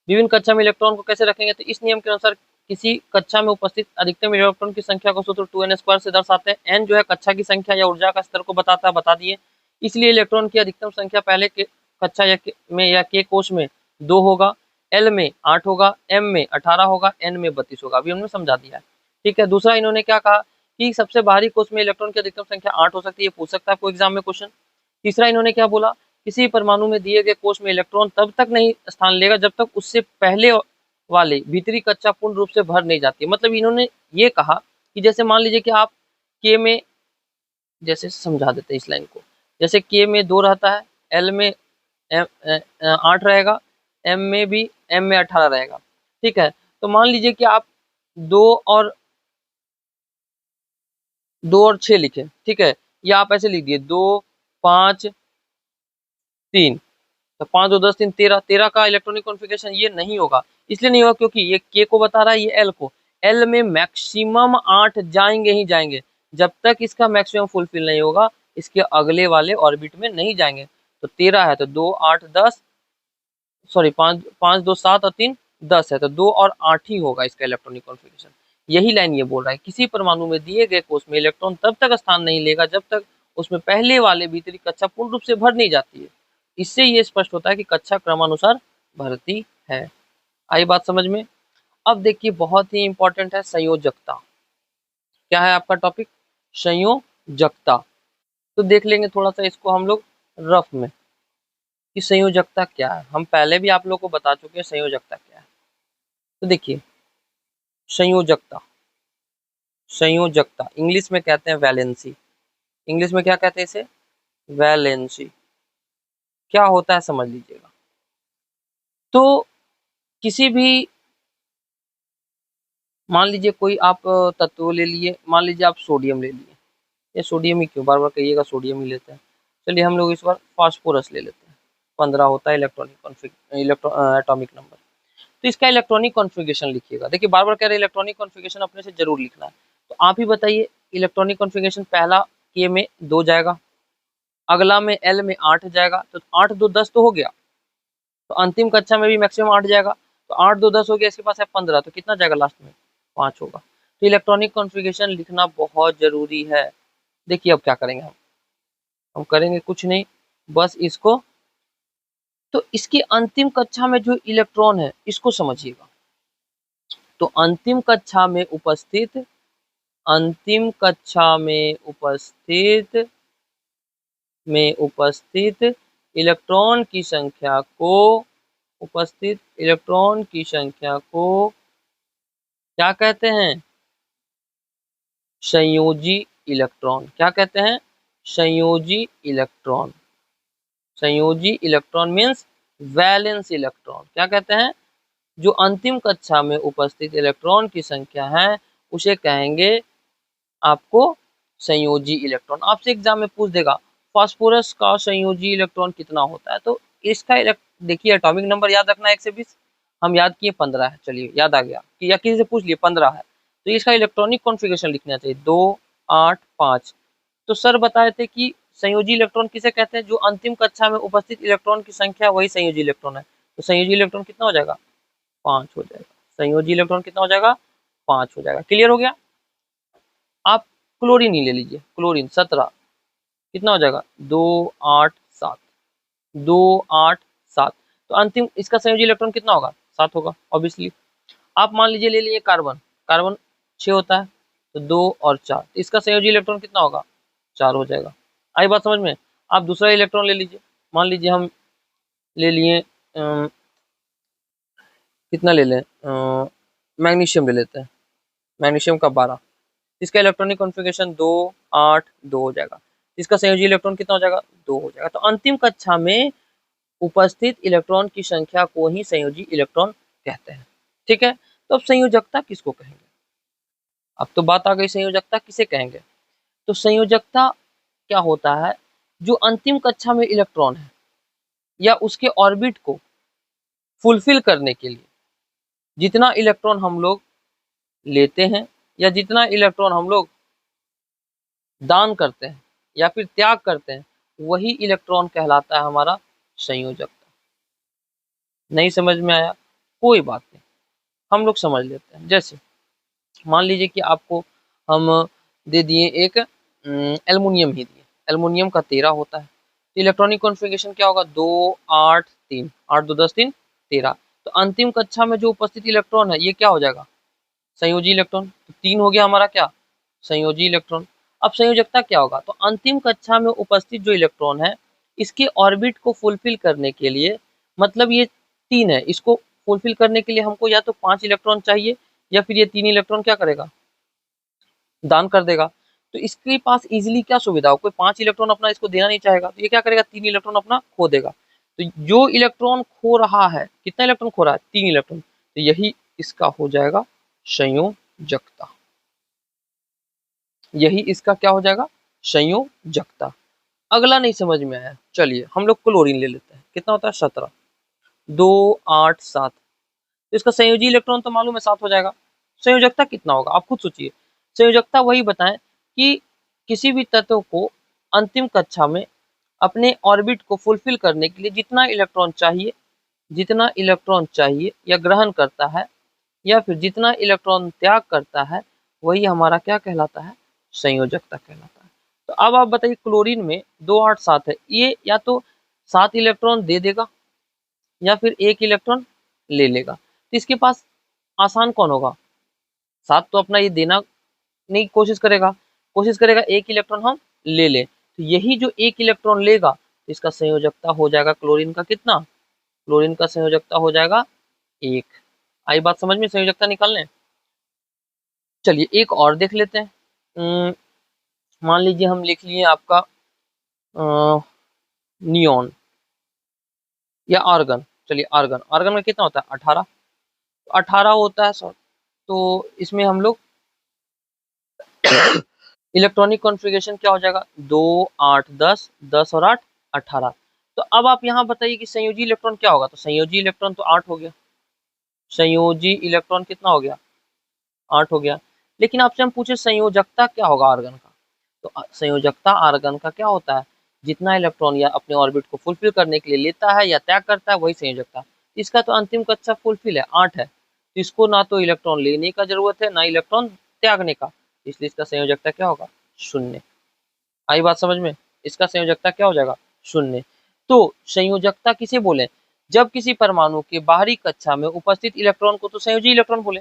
विभिन्न कक्षा में इलेक्ट्रॉन को कैसे रखेंगे, तो इस नियम के अनुसार किसी कक्षा में उपस्थित अधिकतम इलेक्ट्रॉन की संख्या को सूत्र 2n² से दर्शाते हैं। n जो है कक्षा की संख्या या ऊर्जा का स्तर को बताता है, बता दिए। इसलिए इलेक्ट्रॉन की अधिकतम संख्या पहले के कक्षा या के कोश में 2 होगा, l में 8 होगा, m में 18 होगा, n में 32 होगा। अभी हमने समझा दिया है। ठीक है, दूसरा इन्होंने क्या कहा कि सबसे बाहरी कोश में इलेक्ट्रॉन की अधिकतम संख्या 8 हो सकती है, पूछ सकता है आपको एग्जाम में क्वेश्चन। तीसरा इन्होंने क्या बोला, किसी परमाणु में दिए गए कोश में इलेक्ट्रॉन तब तक नहीं स्थान लेगा जब तक उससे पहले वाले भीतरी कक्षा पूर्ण रूप से भर नहीं जाती। मतलब इन्होंने ये कहा कि जैसे मान लीजिए कि आप के में, जैसे समझा देते हैं इस लाइन को, जैसे के में 2 रहता है, एल में 8 रहेगा, एम में 18 रहेगा। ठीक है, तो मान लीजिए कि आप 2 और 6 लिखे। ठीक है, या आप ऐसे लिख दिए 2 5 3, तो 5 2 10 3 13, 13 का इलेक्ट्रॉनिक कॉन्फ़िगरेशन ये नहीं होगा। इसलिए नहीं होगा क्योंकि ये के को बता रहा है, ये एल को। एल में मैक्सिमम 8 जाएंगे ही जाएंगे, जब तक इसका मैक्सिमम फुलफिल नहीं होगा इसके अगले वाले ऑर्बिट में नहीं जाएंगे। तो 13 है तो 2 8 10, सॉरी 5 5 2 7 और 3 10 है, तो 2 और 8 ही होगा इसका इलेक्ट्रॉनिक कॉन्फ़िगरेशन। यही लाइन ये बोल रहा है, किसी परमाणु में दिए गए कोश में इलेक्ट्रॉन तब तक स्थान नहीं लेगा जब तक उसमें पहले वाले भीतरी कक्षा पूर्ण रूप से भर नहीं जाती है। इससे ये स्पष्ट होता है कि कक्षा क्रमानुसार भरती है। आई बात समझ में? अब देखिए बहुत ही इंपॉर्टेंट है संयोजकता। क्या है आपका टॉपिक? संयोजकता। तो देख लेंगे थोड़ा सा इसको हम लोग रफ में कि संयोजकता क्या है। हम पहले भी आप लोग को बता चुके हैं संयोजकता क्या है। तो देखिए संयोजकता, संयोजकता इंग्लिश में कहते हैं वैलेंसी। इंग्लिश में क्या कहते हैं इसे? वैलेंसी। क्या होता है समझ लीजिएगा। तो किसी भी, मान लीजिए कोई आप तत्व ले लिए, मान लीजिए आप सोडियम ले लिए, ये सोडियम ही क्यों बार बार कहिएगा, सोडियम ही लेते हैं। चलिए हम लोग इस बार फास्फोरस ले लेते हैं। 15 होता है एटॉमिक नंबर। तो इसका इलेक्ट्रॉनिक कॉन्फ़िगरेशन लिखिएगा। देखिए बार बार कह रहे हैं इलेक्ट्रॉनिक कॉन्फ़िगरेशन अपने से जरूर लिखना है। तो आप ही बताइए, इलेक्ट्रॉनिक कॉन्फ़िगरेशन पहला के में 2 जाएगा, अगला में एल में 8 जाएगा, तो 8 2 10 तो हो गया। तो अंतिम कक्षा में भी मैक्सिमम 8 जाएगा, तो 8 2 10 हो गया, इसके पास है 15, तो कितना जाएगा लास्ट में? 5 होगा। तो इलेक्ट्रॉनिक कॉन्फ़िगरेशन लिखना बहुत जरूरी है। देखिए अब क्या करेंगे हम करेंगे कुछ नहीं, बस इसको, तो इसकी अंतिम कक्षा में जो इलेक्ट्रॉन है इसको समझिएगा। तो अंतिम कक्षा में उपस्थित अंतिम कक्षा में उपस्थित इलेक्ट्रॉन की संख्या को क्या कहते हैं? संयोजी इलेक्ट्रॉन। क्या कहते हैं? संयोजी इलेक्ट्रॉन। संयोजी इलेक्ट्रॉन मीन्स वैलेंस इलेक्ट्रॉन। क्या कहते हैं? जो अंतिम कक्षा में उपस्थित इलेक्ट्रॉन की संख्या है उसे कहेंगे आपको संयोजी इलेक्ट्रॉन। आपसे एग्जाम में पूछ देगा फास्फोरस का संयोजी इलेक्ट्रॉन कितना होता है, तो इसका देखिए एटॉमिक नंबर याद रखना 120। हम याद किए 15 है, चलिए याद आ गया कि या किसी से पूछ लिए 15 है, तो इसका इलेक्ट्रॉनिक कॉन्फ़िगरेशन लिखना चाहिए 2 8 5। तो सर बताए थे कि संयोजी इलेक्ट्रॉन किसे कहते हैं? जो अंतिम कक्षा में उपस्थित इलेक्ट्रॉन की संख्या वही संयोजी इलेक्ट्रॉन है। तो संयोजी इलेक्ट्रॉन कितना हो जाएगा? 5 हो जाएगा। संयोजी इलेक्ट्रॉन कितना हो जाएगा? 5 हो जाएगा। क्लियर हो गया? आप क्लोरीन ही ले लीजिए, क्लोरीन 17 कितना हो जाएगा? 2 8 7, 2 8 7। तो अंतिम इसका संयोजी इलेक्ट्रॉन कितना होगा? 7 होगा ऑब्वियसली। आप मान लीजिए ले लिए कार्बन, कार्बन 6 होता है, तो 2 और 4, तो इसका संयोजी इलेक्ट्रॉन कितना होगा? 4 हो जाएगा। आई बात समझ में? आप दूसरा इलेक्ट्रॉन ले लीजिए, मान लीजिए हम ले लिए कितना ले लें, मैग्नीशियम ले लेते हैं, मैग्नीशियम का 12, इसका इलेक्ट्रॉनिक कॉन्फ़िगरेशन 2 8 2 हो जाएगा। इसका संयोजी इलेक्ट्रॉन कितना हो जाएगा? 2 हो जाएगा। तो अंतिम कक्षा में उपस्थित इलेक्ट्रॉन की संख्या को ही संयोजी इलेक्ट्रॉन कहते हैं। ठीक है, तो अब संयोजकता किसको कहेंगे? अब तो बात आ गई संयोजकता किसे कहेंगे। तो संयोजकता क्या होता है? जो अंतिम कक्षा में इलेक्ट्रॉन है या उसके ऑर्बिट को फुलफिल करने के लिए जितना इलेक्ट्रॉन हम लोग लेते हैं या जितना इलेक्ट्रॉन हम लोग दान करते हैं या फिर त्याग करते हैं, वही इलेक्ट्रॉन कहलाता है हमारा संयोजकता। नहीं समझ में आया? कोई बात नहीं, हम लोग समझ लेते हैं। जैसे मान लीजिए कि आपको हम दे दिए एक एल्युमिनियम ही दिए, एल्युमिनियम का 13 होता है, तो इलेक्ट्रॉनिक कॉन्फ़िगरेशन क्या होगा? 2 8 3, 8 2 10 3 13। तो अंतिम कक्षा में जो उपस्थित इलेक्ट्रॉन है ये क्या हो जाएगा? संयोजी इलेक्ट्रॉन। तो 3 हो गया हमारा क्या? संयोजी इलेक्ट्रॉन। अब संयोजकता क्या होगा? तो अंतिम कक्षा में उपस्थित जो इलेक्ट्रॉन है इसके ऑर्बिट को फुलफिल करने के लिए, मतलब ये 3 है, इसको फुलफिल करने के लिए हमको या तो 5 इलेक्ट्रॉन चाहिए या फिर ये 3 इलेक्ट्रॉन क्या करेगा? दान कर देगा। तो इसके पास इजीली क्या सुविधा हो, कोई 5 इलेक्ट्रॉन अपना इसको देना नहीं चाहेगा, तो ये क्या करेगा? 3 इलेक्ट्रॉन अपना खो देगा। तो जो इलेक्ट्रॉन खो रहा है, कितना इलेक्ट्रॉन खो रहा है? 3 इलेक्ट्रॉन, तो यही इसका हो जाएगा संयोजकता। यही इसका क्या हो जाएगा? संयोजकता। अगला नहीं समझ में आया, चलिए हम लोग क्लोरीन ले लेते हैं। कितना होता है? 17, 2 8 7। तो इसका संयोजी इलेक्ट्रॉन तो मालूम है 7 हो जाएगा। संयोजकता कितना होगा आप खुद सोचिए। संयोजकता वही बताएं कि किसी भी तत्व को अंतिम कक्षा में अपने ऑर्बिट को फुलफिल करने के लिए जितना इलेक्ट्रॉन चाहिए या ग्रहण करता है या फिर जितना इलेक्ट्रॉन त्याग करता है, वही हमारा क्या कहलाता है? संयोजकता कहलाता है। तो अब आप बताइए क्लोरीन में 2 8 7 है, ये या तो 7 इलेक्ट्रॉन दे देगा या फिर 1 इलेक्ट्रॉन ले लेगा। तो इसके पास आसान कौन होगा? 7 तो अपना ये देना नहीं कोशिश करेगा 1 इलेक्ट्रॉन हम ले लें। तो यही जो 1 इलेक्ट्रॉन लेगा इसका संयोजकता हो जाएगा क्लोरीन का कितना? क्लोरीन का संयोजकता हो जाएगा 1। आई बात समझ में संयोजकता निकालने? चलिए एक और देख लेते हैं। मान लीजिए हम लिख लिए आपका नियॉन या आर्गन। चलिए आर्गन, आर्गन में कितना होता है? 18। 18 होता है सर, तो इसमें हम लोग इलेक्ट्रॉनिक कॉन्फ़िगरेशन क्या हो जाएगा? 2 8 10, 10 और 8 18। तो अब आप यहाँ बताइए कि संयोजी इलेक्ट्रॉन क्या होगा? तो संयोजी इलेक्ट्रॉन तो 8 हो गया। संयोजी इलेक्ट्रॉन कितना हो गया? 8 हो गया। लेकिन आपसे हम पूछे संयोजकता क्या होगा आर्गन का? तो संयोजकता आर्गन का क्या होता है? जितना इलेक्ट्रॉन या अपने ऑर्बिट को फुलफिल करने के लिए लेता है या त्याग करता है, वही संयोजकता। इसका तो अंतिम कक्षा फुलफिल है, 8 है, तो इसको ना तो इलेक्ट्रॉन लेने का जरूरत है ना इलेक्ट्रॉन त्यागने का, इसलिए इसका संयोजकता क्या होगा? 0। आई बात समझ में? इसका संयोजकता क्या हो जाएगा? 0। तो संयोजकता किसे बोले? जब किसी परमाणु के बाहरी कक्षा में उपस्थित इलेक्ट्रॉन को तो संयोजी इलेक्ट्रॉन बोले,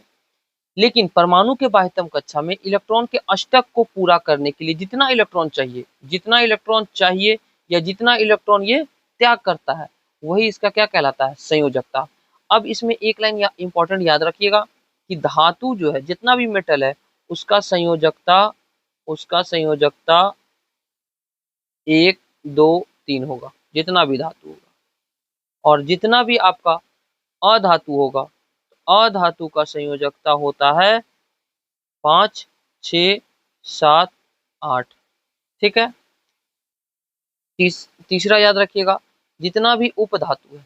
लेकिन परमाणु के बाह्यतम कक्षा में इलेक्ट्रॉन के अष्टक को पूरा करने के लिए जितना इलेक्ट्रॉन चाहिए या जितना इलेक्ट्रॉन ये त्याग करता है, वही इसका क्या कहलाता है, संयोजकता। अब इसमें एक लाइन इंपॉर्टेंट याद रखिएगा कि धातु जो है, जितना भी मेटल है, उसका संयोजकता 1 2 3 होगा, जितना भी धातु होगा। और जितना भी आपका अधातु होगा, अधातु का संयोजकता होता है 5 6 7 8। ठीक है। तीसरा याद रखिएगा, जितना भी उपधातु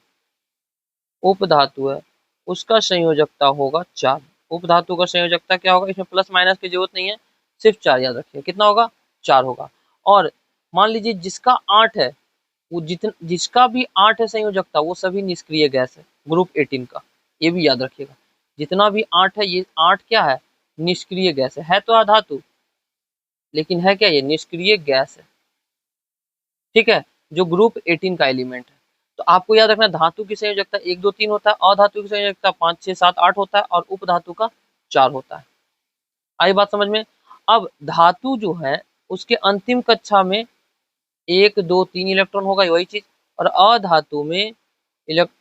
है उसका संयोजकता होगा 4। उपधातु का संयोजकता क्या होगा, इसमें प्लस माइनस की जरूरत नहीं है, सिर्फ 4 याद रखिए। कितना होगा, 4 होगा। और मान लीजिए जिसका 8 है, वो जिसका भी 8 है संयोजकता, वो सभी निष्क्रिय गैस है, ग्रुप 18 का, ये भी याद रखिएगा। जितना भी 8 है, ये 8 क्या है, निष्क्रिय गैस है तो अधातु, लेकिन है क्या, ये निष्क्रिय गैस है। ठीक है, जो ग्रुप 18 का एलिमेंट है। तो आपको याद रखना, धातु की संयोजकता 1 2 3 होता है, अधातु की संयोजकता 5 6 7 8 होता है, और उपधातु का 4 होता है। आई बात समझ में। अब धातु जो है उसके अंतिम कक्षा में 1 2 3 इलेक्ट्रॉन होगा, वही चीज। और अधातु में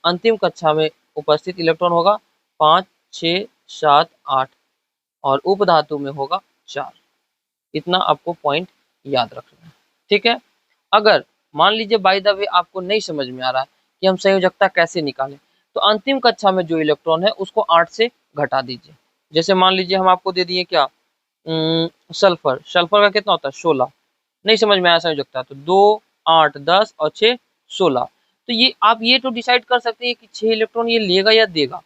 अंतिम कक्षा में उपस्थित इलेक्ट्रॉन होगा 5 6 7 8, और उपधातु में होगा 4। इतना आपको पॉइंट याद रखना है। ठीक है। अगर मान लीजिए बाय द वे आपको नहीं समझ में आ रहा है कि हम संयोजकता कैसे निकालें, तो अंतिम कक्षा में जो इलेक्ट्रॉन है उसको 8 से घटा दीजिए। जैसे मान लीजिए हम आपको दे दिए क्या, सल्फर का कितना होता है, 16। नहीं समझ में आया संयोजकता, तो 2 8 10 और 6 16। तो ये आप ये तो डिसाइड कर सकते हैं कि 6 इलेक्ट्रॉन ये लेगा या देगा।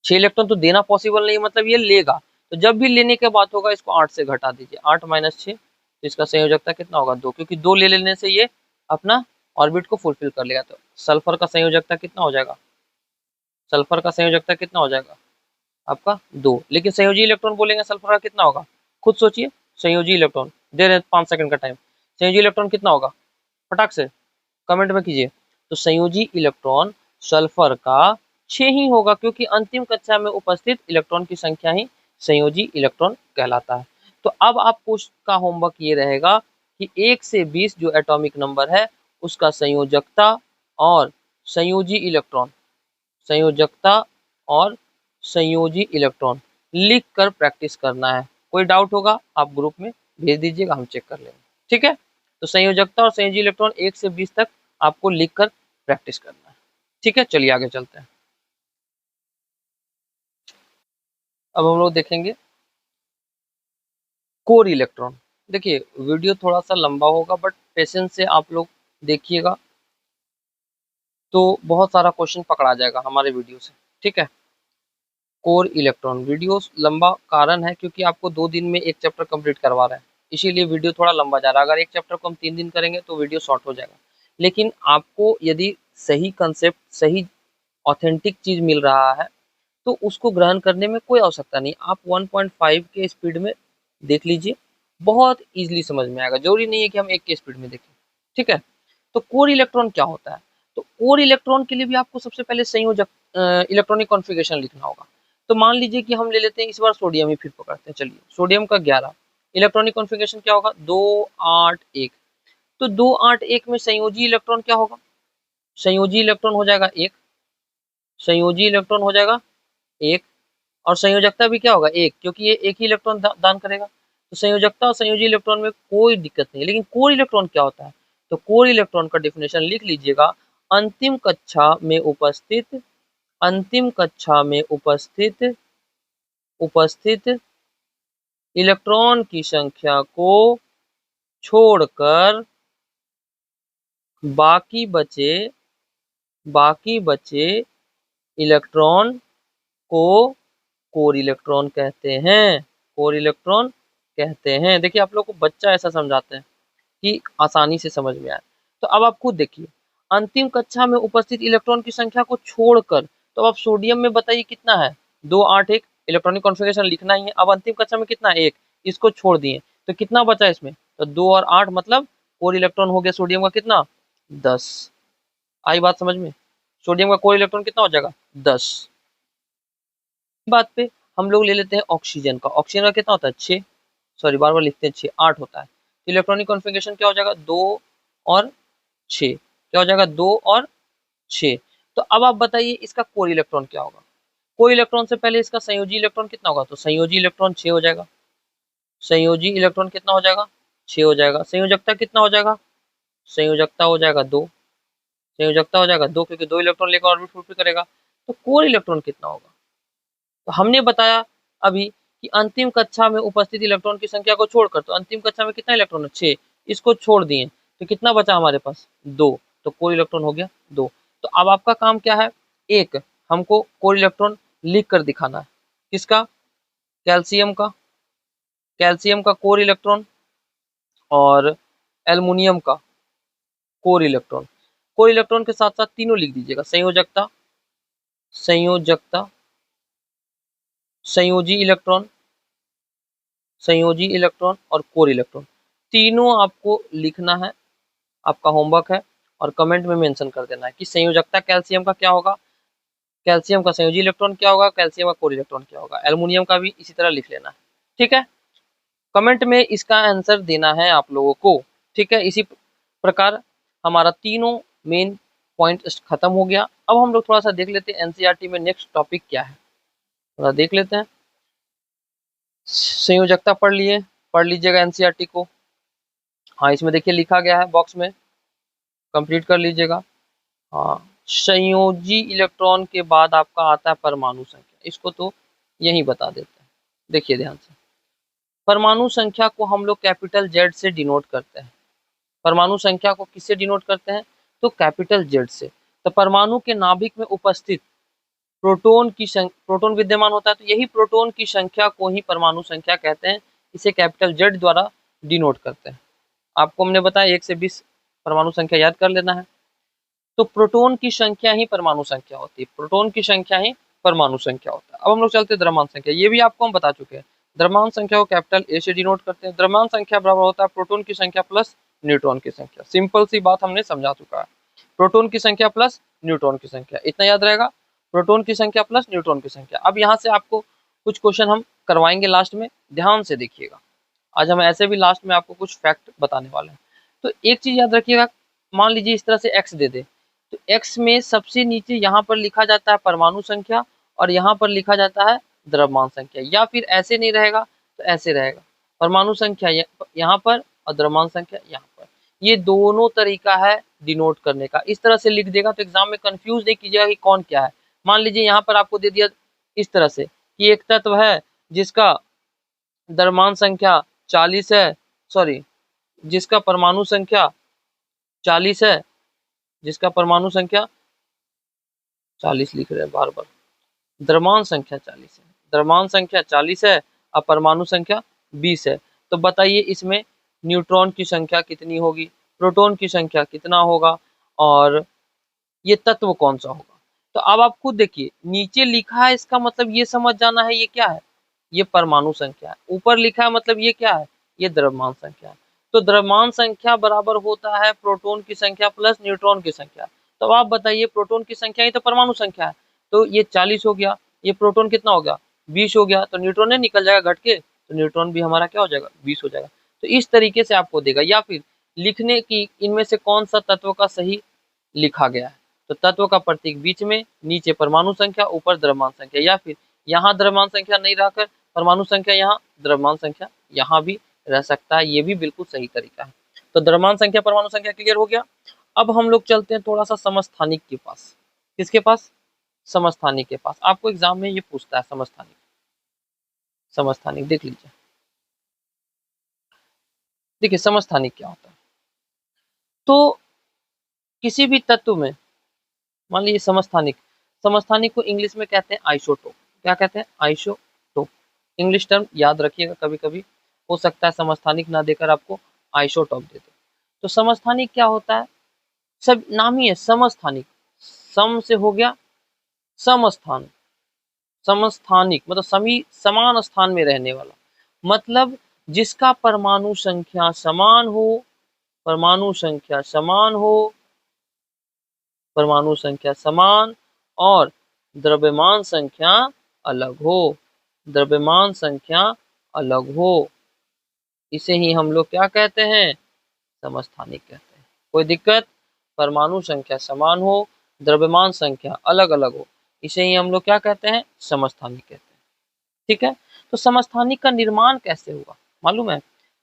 6 इलेक्ट्रॉन तो देना पॉसिबल नहीं, मतलब ये लेगा। तो जब भी लेने के बाद होगा, इसको 8 से घटा दीजिए, 8 - 6, तो इसका संयोजकता कितना होगा, 2, क्योंकि 2 ले लेने से ये अपना ऑर्बिट को फुलफिल कर लेगा। तो सल्फर का संयोजकता कितना हो जाएगा, आपका 2। लेकिन संयोजी इलेक्ट्रॉन बोलेंगे सल्फर का कितना होगा, खुद सोचिए। संयोजी इलेक्ट्रॉन दे रहे 5 सेकंड का टाइम, संयोजी इलेक्ट्रॉन कितना होगा, फटाक से कमेंट में कीजिए। तो संयोजी इलेक्ट्रॉन सल्फर का 6 ही होगा, क्योंकि अंतिम कक्षा में उपस्थित इलेक्ट्रॉन की संख्या ही संयोजी इलेक्ट्रॉन कहलाता है। तो अब आपको का होमवर्क ये रहेगा कि 1 से 20 जो एटॉमिक नंबर है, उसका संयोजकता और संयोजी इलेक्ट्रॉन लिख कर प्रैक्टिस करना है। कोई डाउट होगा आप ग्रुप में भेज दीजिएगा, हम चेक कर लेंगे। ठीक है। तो संयोजकता और संयोजी इलेक्ट्रॉन 1 से 20 तक आपको लिखकर प्रैक्टिस करना है। ठीक है, चलिए आगे चलते हैं। अब हम लोग देखेंगे कोर इलेक्ट्रॉन। देखिए वीडियो थोड़ा सा लंबा होगा, बट पेशेंस से आप लोग देखिएगा तो बहुत सारा क्वेश्चन पकड़ा जाएगा हमारे वीडियो से। ठीक है। कोर इलेक्ट्रॉन वीडियो लंबा कारण है क्योंकि आपको 2 दिन में एक चैप्टर कंप्लीट करवा रहे हैं, इसीलिए वीडियो थोड़ा लंबा जा रहा है। अगर एक चैप्टर को हम 3 दिन करेंगे तो वीडियो शॉर्ट हो जाएगा। लेकिन आपको यदि सही कंसेप्ट, सही ऑथेंटिक चीज मिल रहा है, तो उसको ग्रहण करने में कोई आवश्यकता नहीं। आप 1.5 के स्पीड में देख लीजिए, बहुत इजीली समझ में आएगा। जरूरी नहीं है कि हम 1 के स्पीड में देखें। ठीक है। तो कोर इलेक्ट्रॉन क्या होता है, तो कोर इलेक्ट्रॉन के लिए भी आपको सबसे पहले संयोजक इलेक्ट्रॉनिक कॉन्फ़िगरेशन लिखना होगा। तो मान लीजिए कि हम ले लेते हैं, इस बार सोडियम ही फिर पकड़ते हैं। चलिए, सोडियम का 11 इलेक्ट्रॉनिक कॉन्फ़िगरेशन क्या होगा, 2 8 1। तो 2 8 1 में संयोजी इलेक्ट्रॉन क्या होगा, संयोजी इलेक्ट्रॉन हो जाएगा 1, संयोजी इलेक्ट्रॉन हो जाएगा 1, और संयोजकता भी क्या होगा 1, क्योंकि ये एक ही इलेक्ट्रॉन दान करेगा। तो संयोजकता और संयोजी इलेक्ट्रॉन में कोई दिक्कत नहीं है। लेकिन कोर इलेक्ट्रॉन क्या होता है, तो कोर इलेक्ट्रॉन का डेफिनेशन लिख लीजिएगा, अंतिम कक्षा में उपस्थित इलेक्ट्रॉन की संख्या को छोड़कर बाकी बचे इलेक्ट्रॉन को कोर इलेक्ट्रॉन कहते हैं। देखिए आप लोग को बच्चा ऐसा समझाते हैं कि आसानी से समझ में आए। तो अब आप खुद देखिए, अंतिम कक्षा में उपस्थित इलेक्ट्रॉन की संख्या को छोड़कर, तो अब सोडियम में बताइए कितना है, 2 8 1 इलेक्ट्रॉनिक कॉन्फ़िगरेशन लिखना ही है। अब अंतिम कक्षा में कितना है, 1, इसको छोड़ दिए तो कितना बचा इसमें, तो 2 और 8 मतलब कोर इलेक्ट्रॉन हो गया सोडियम का कितना, 10। आई बात समझ में, सोडियम का कोर इलेक्ट्रॉन कितना हो जाएगा, 10। बात पे हम लोग ले लेते हैं ऑक्सीजन का। ऑक्सीजन का कितना होता है 6, सॉरी बार बार लिखते हैं 6, 8 होता है। तो इलेक्ट्रॉनिक कॉन्फ़िगरेशन क्या हो जाएगा 2 और 6, क्या हो जाएगा 2 और 6। तो अब आप बताइए इसका कोर इलेक्ट्रॉन क्या होगा। कोर इलेक्ट्रॉन से पहले इसका संयोजी इलेक्ट्रॉन कितना होगा, तो संयोजी इलेक्ट्रॉन 6 हो जाएगा। संयोजी इलेक्ट्रॉन कितना हो जाएगा 6 हो जाएगा। संयोजकता कितना हो जाएगा, संयोजकता हो जाएगा 2, संयोजकता हो जाएगा 2 क्योंकि 2 इलेक्ट्रॉन लेकर ऑर्बिट फुलफिल करेगा। तो कोर इलेक्ट्रॉन कितना होगा, तो हमने बताया अभी कि अंतिम कक्षा में उपस्थित इलेक्ट्रॉन की संख्या को छोड़कर, तो अंतिम कक्षा में कितना इलेक्ट्रॉन है 6, इसको छोड़ दिए तो कितना बचा हमारे पास 2, तो कोर इलेक्ट्रॉन हो गया 2। तो अब आपका काम क्या है, एक हमको कोर इलेक्ट्रॉन लिख कर दिखाना है। किसका, कैल्शियम का, कैल्शियम का कोर इलेक्ट्रॉन और एल्युमिनियम का कोर इलेक्ट्रॉन। कोर इलेक्ट्रॉन के साथ साथ तीनों लिख दीजिएगा, संयोजकता, संयोजकता, संयोजी इलेक्ट्रॉन, संयोजी इलेक्ट्रॉन और कोर इलेक्ट्रॉन, तीनों आपको लिखना है, आपका होमवर्क है। और कमेंट में मेंशन कर देना है कि संयोजकता कैल्शियम का क्या होगा, कैल्शियम का संयोजी इलेक्ट्रॉन क्या होगा, कैल्शियम का कोर इलेक्ट्रॉन क्या होगा, एल्युमिनियम का भी इसी तरह लिख लेना है। ठीक है, कमेंट में इसका आंसर देना है आप लोगों को। ठीक है, इसी प्रकार हमारा तीनों मेन पॉइंट खत्म हो गया। अब हम लोग थोड़ा सा देख लेते हैं एनसीईआरटी में नेक्स्ट टॉपिक क्या है, थोड़ा देख लेते हैं। संयोजकता पढ़ लीजिएगा एनसीईआरटी को। हाँ, इसमें देखिए लिखा गया है बॉक्स में, कंप्लीट कर लीजिएगा। हाँ, संयोजी इलेक्ट्रॉन के बाद आपका आता है परमाणु संख्या, इसको तो यही बता देते हैं। देखिए ध्यान से, परमाणु संख्या को हम लोग कैपिटल जेड से डिनोट करते हैं। परमाणु संख्या को किससे डिनोट करते हैं, तो कैपिटल जेड से। तो परमाणु के नाभिक में उपस्थित प्रोटॉन की प्रोटॉन विद्यमान होता है, तो यही प्रोटॉन की संख्या को ही परमाणु संख्या कहते हैं। इसे कैपिटल जेड द्वारा डिनोट करते हैं। आपको हमने बताया 1 से 20 परमाणु संख्या याद कर लेना है। तो प्रोटॉन की संख्या ही परमाणु संख्या होती है, प्रोटॉन की संख्या ही परमाणु संख्या होता है। अब हम लोग चलते हैं द्रव्यमान संख्या, ये भी आपको हम बता चुके हैं। द्रव्यमान संख्या को कैपिटल ए से डिनोट करते हैं। द्रव्यमान संख्या बराबर होता है प्रोटॉन की संख्या प्लस न्यूट्रॉन की संख्या। सिंपल सी बात हमने समझा चुका है, प्रोटॉन की संख्या प्लस न्यूट्रॉन की संख्या, इतना याद रहेगा, प्रोटॉन की संख्या प्लस न्यूट्रॉन की संख्या। अब यहाँ से आपको कुछ क्वेश्चन हम करवाएंगे लास्ट में, ध्यान से देखिएगा। आज हम ऐसे भी लास्ट में आपको कुछ फैक्ट बताने वाले हैं। तो एक चीज याद रखिएगा, मान लीजिए इस तरह से एक्स दे दे, तो एक्स में सबसे नीचे यहाँ पर लिखा जाता है परमाणु संख्या और यहाँ पर लिखा जाता है द्रव्यमान संख्या, या फिर ऐसे नहीं रहेगा तो ऐसे रहेगा, परमाणु संख्या यहाँ पर और द्रव्यमान संख्या यहाँ पर। ये दोनों तरीका है डिनोट करने का। इस तरह से लिख देगा तो एग्जाम में कंफ्यूज नहीं कीजिएगा कि कौन क्या है। मान लीजिए यहाँ पर आपको दे दिया इस तरह से कि एक तत्व है जिसका द्रव्यमान संख्या 40 है, सॉरी जिसका परमाणु संख्या 40 है, जिसका परमाणु संख्या 40 लिख रहे हैं बार बार, द्रव्यमान संख्या 40 है, द्रव्यमान संख्या 40 है और परमाणु संख्या 20 है। तो बताइए इसमें न्यूट्रॉन की संख्या कितनी होगी, प्रोटॉन की संख्या कितना होगा और ये तत्व कौन सा होगा। तो अब आप खुद देखिए, नीचे लिखा है इसका मतलब ये समझ जाना है ये क्या है, ये परमाणु संख्या है। ऊपर लिखा है मतलब ये क्या है, ये द्रव्यमान संख्या है। तो द्रव्यमान संख्या बराबर होता है प्रोटॉन की संख्या प्लस न्यूट्रॉन की संख्या। तो आप बताइए प्रोटॉन की संख्या ही तो परमाणु संख्या है, तो ये 40 हो गया, ये प्रोटॉन कितना हो गया 20 हो गया, तो न्यूट्रॉन ने निकल जाएगा घट के, तो न्यूट्रॉन भी हमारा क्या हो जाएगा 20 हो जाएगा। तो इस तरीके से आपको देगा, या फिर लिखने की इनमें से कौन सा तत्व का सही लिखा गया है। तो तत्व का प्रतीक बीच में, नीचे परमाणु संख्या, ऊपर द्रव्यमान संख्या, या फिर यहाँ द्रव्यमान संख्या नहीं रहकर परमाणु संख्या यहाँ, द्रव्यमान संख्या यहाँ भी रह सकता है, ये भी बिल्कुल सही तरीका है। तो द्रव्यमान संख्या परमाणु संख्या क्लियर हो गया। अब हम लोग चलते हैं थोड़ा सा समस्थानिक के पास। किसके पास, समस्थानिक के पास। आपको एग्जाम में ये पूछता है समस्थानिक, समस्थानिक देख लीजिए। देखिए समस्थानिक क्या होता है, तो किसी भी तत्व में मान लीजिए समस्थानिक, समस्थानिक को इंग्लिश में कहते हैं आइसोटोप। क्या कहते हैं, आइसोटोप। इंग्लिश टर्म याद रखिएगा, कभी कभी हो सकता है समस्थानिक ना देकर आपको आइसोटोप दे दे। तो समस्थानिक क्या होता है, सब नाम ही है समस्थानिक, सम से हो गया समस्थान, समस्थानिक मतलब सभी समान स्थान में रहने वाला, मतलब जिसका परमाणु संख्या समान हो, परमाणु संख्या समान हो, परमाणु संख्या समान और द्रव्यमान संख्या अलग हो। द्रव्यमान संख्या अलग हो, इसे ही हम लोग क्या कहते हैं, समस्थानिक कहते हैं। कोई दिक्कत, परमाणु संख्या समान हो, द्रव्यमान संख्या अलग अलग हो, इसे ही हम लोग क्या कहते हैं, समस्थानिक कहते हैं। ठीक है, तो समस्थानिक का निर्माण कैसे हुआ मालूम है?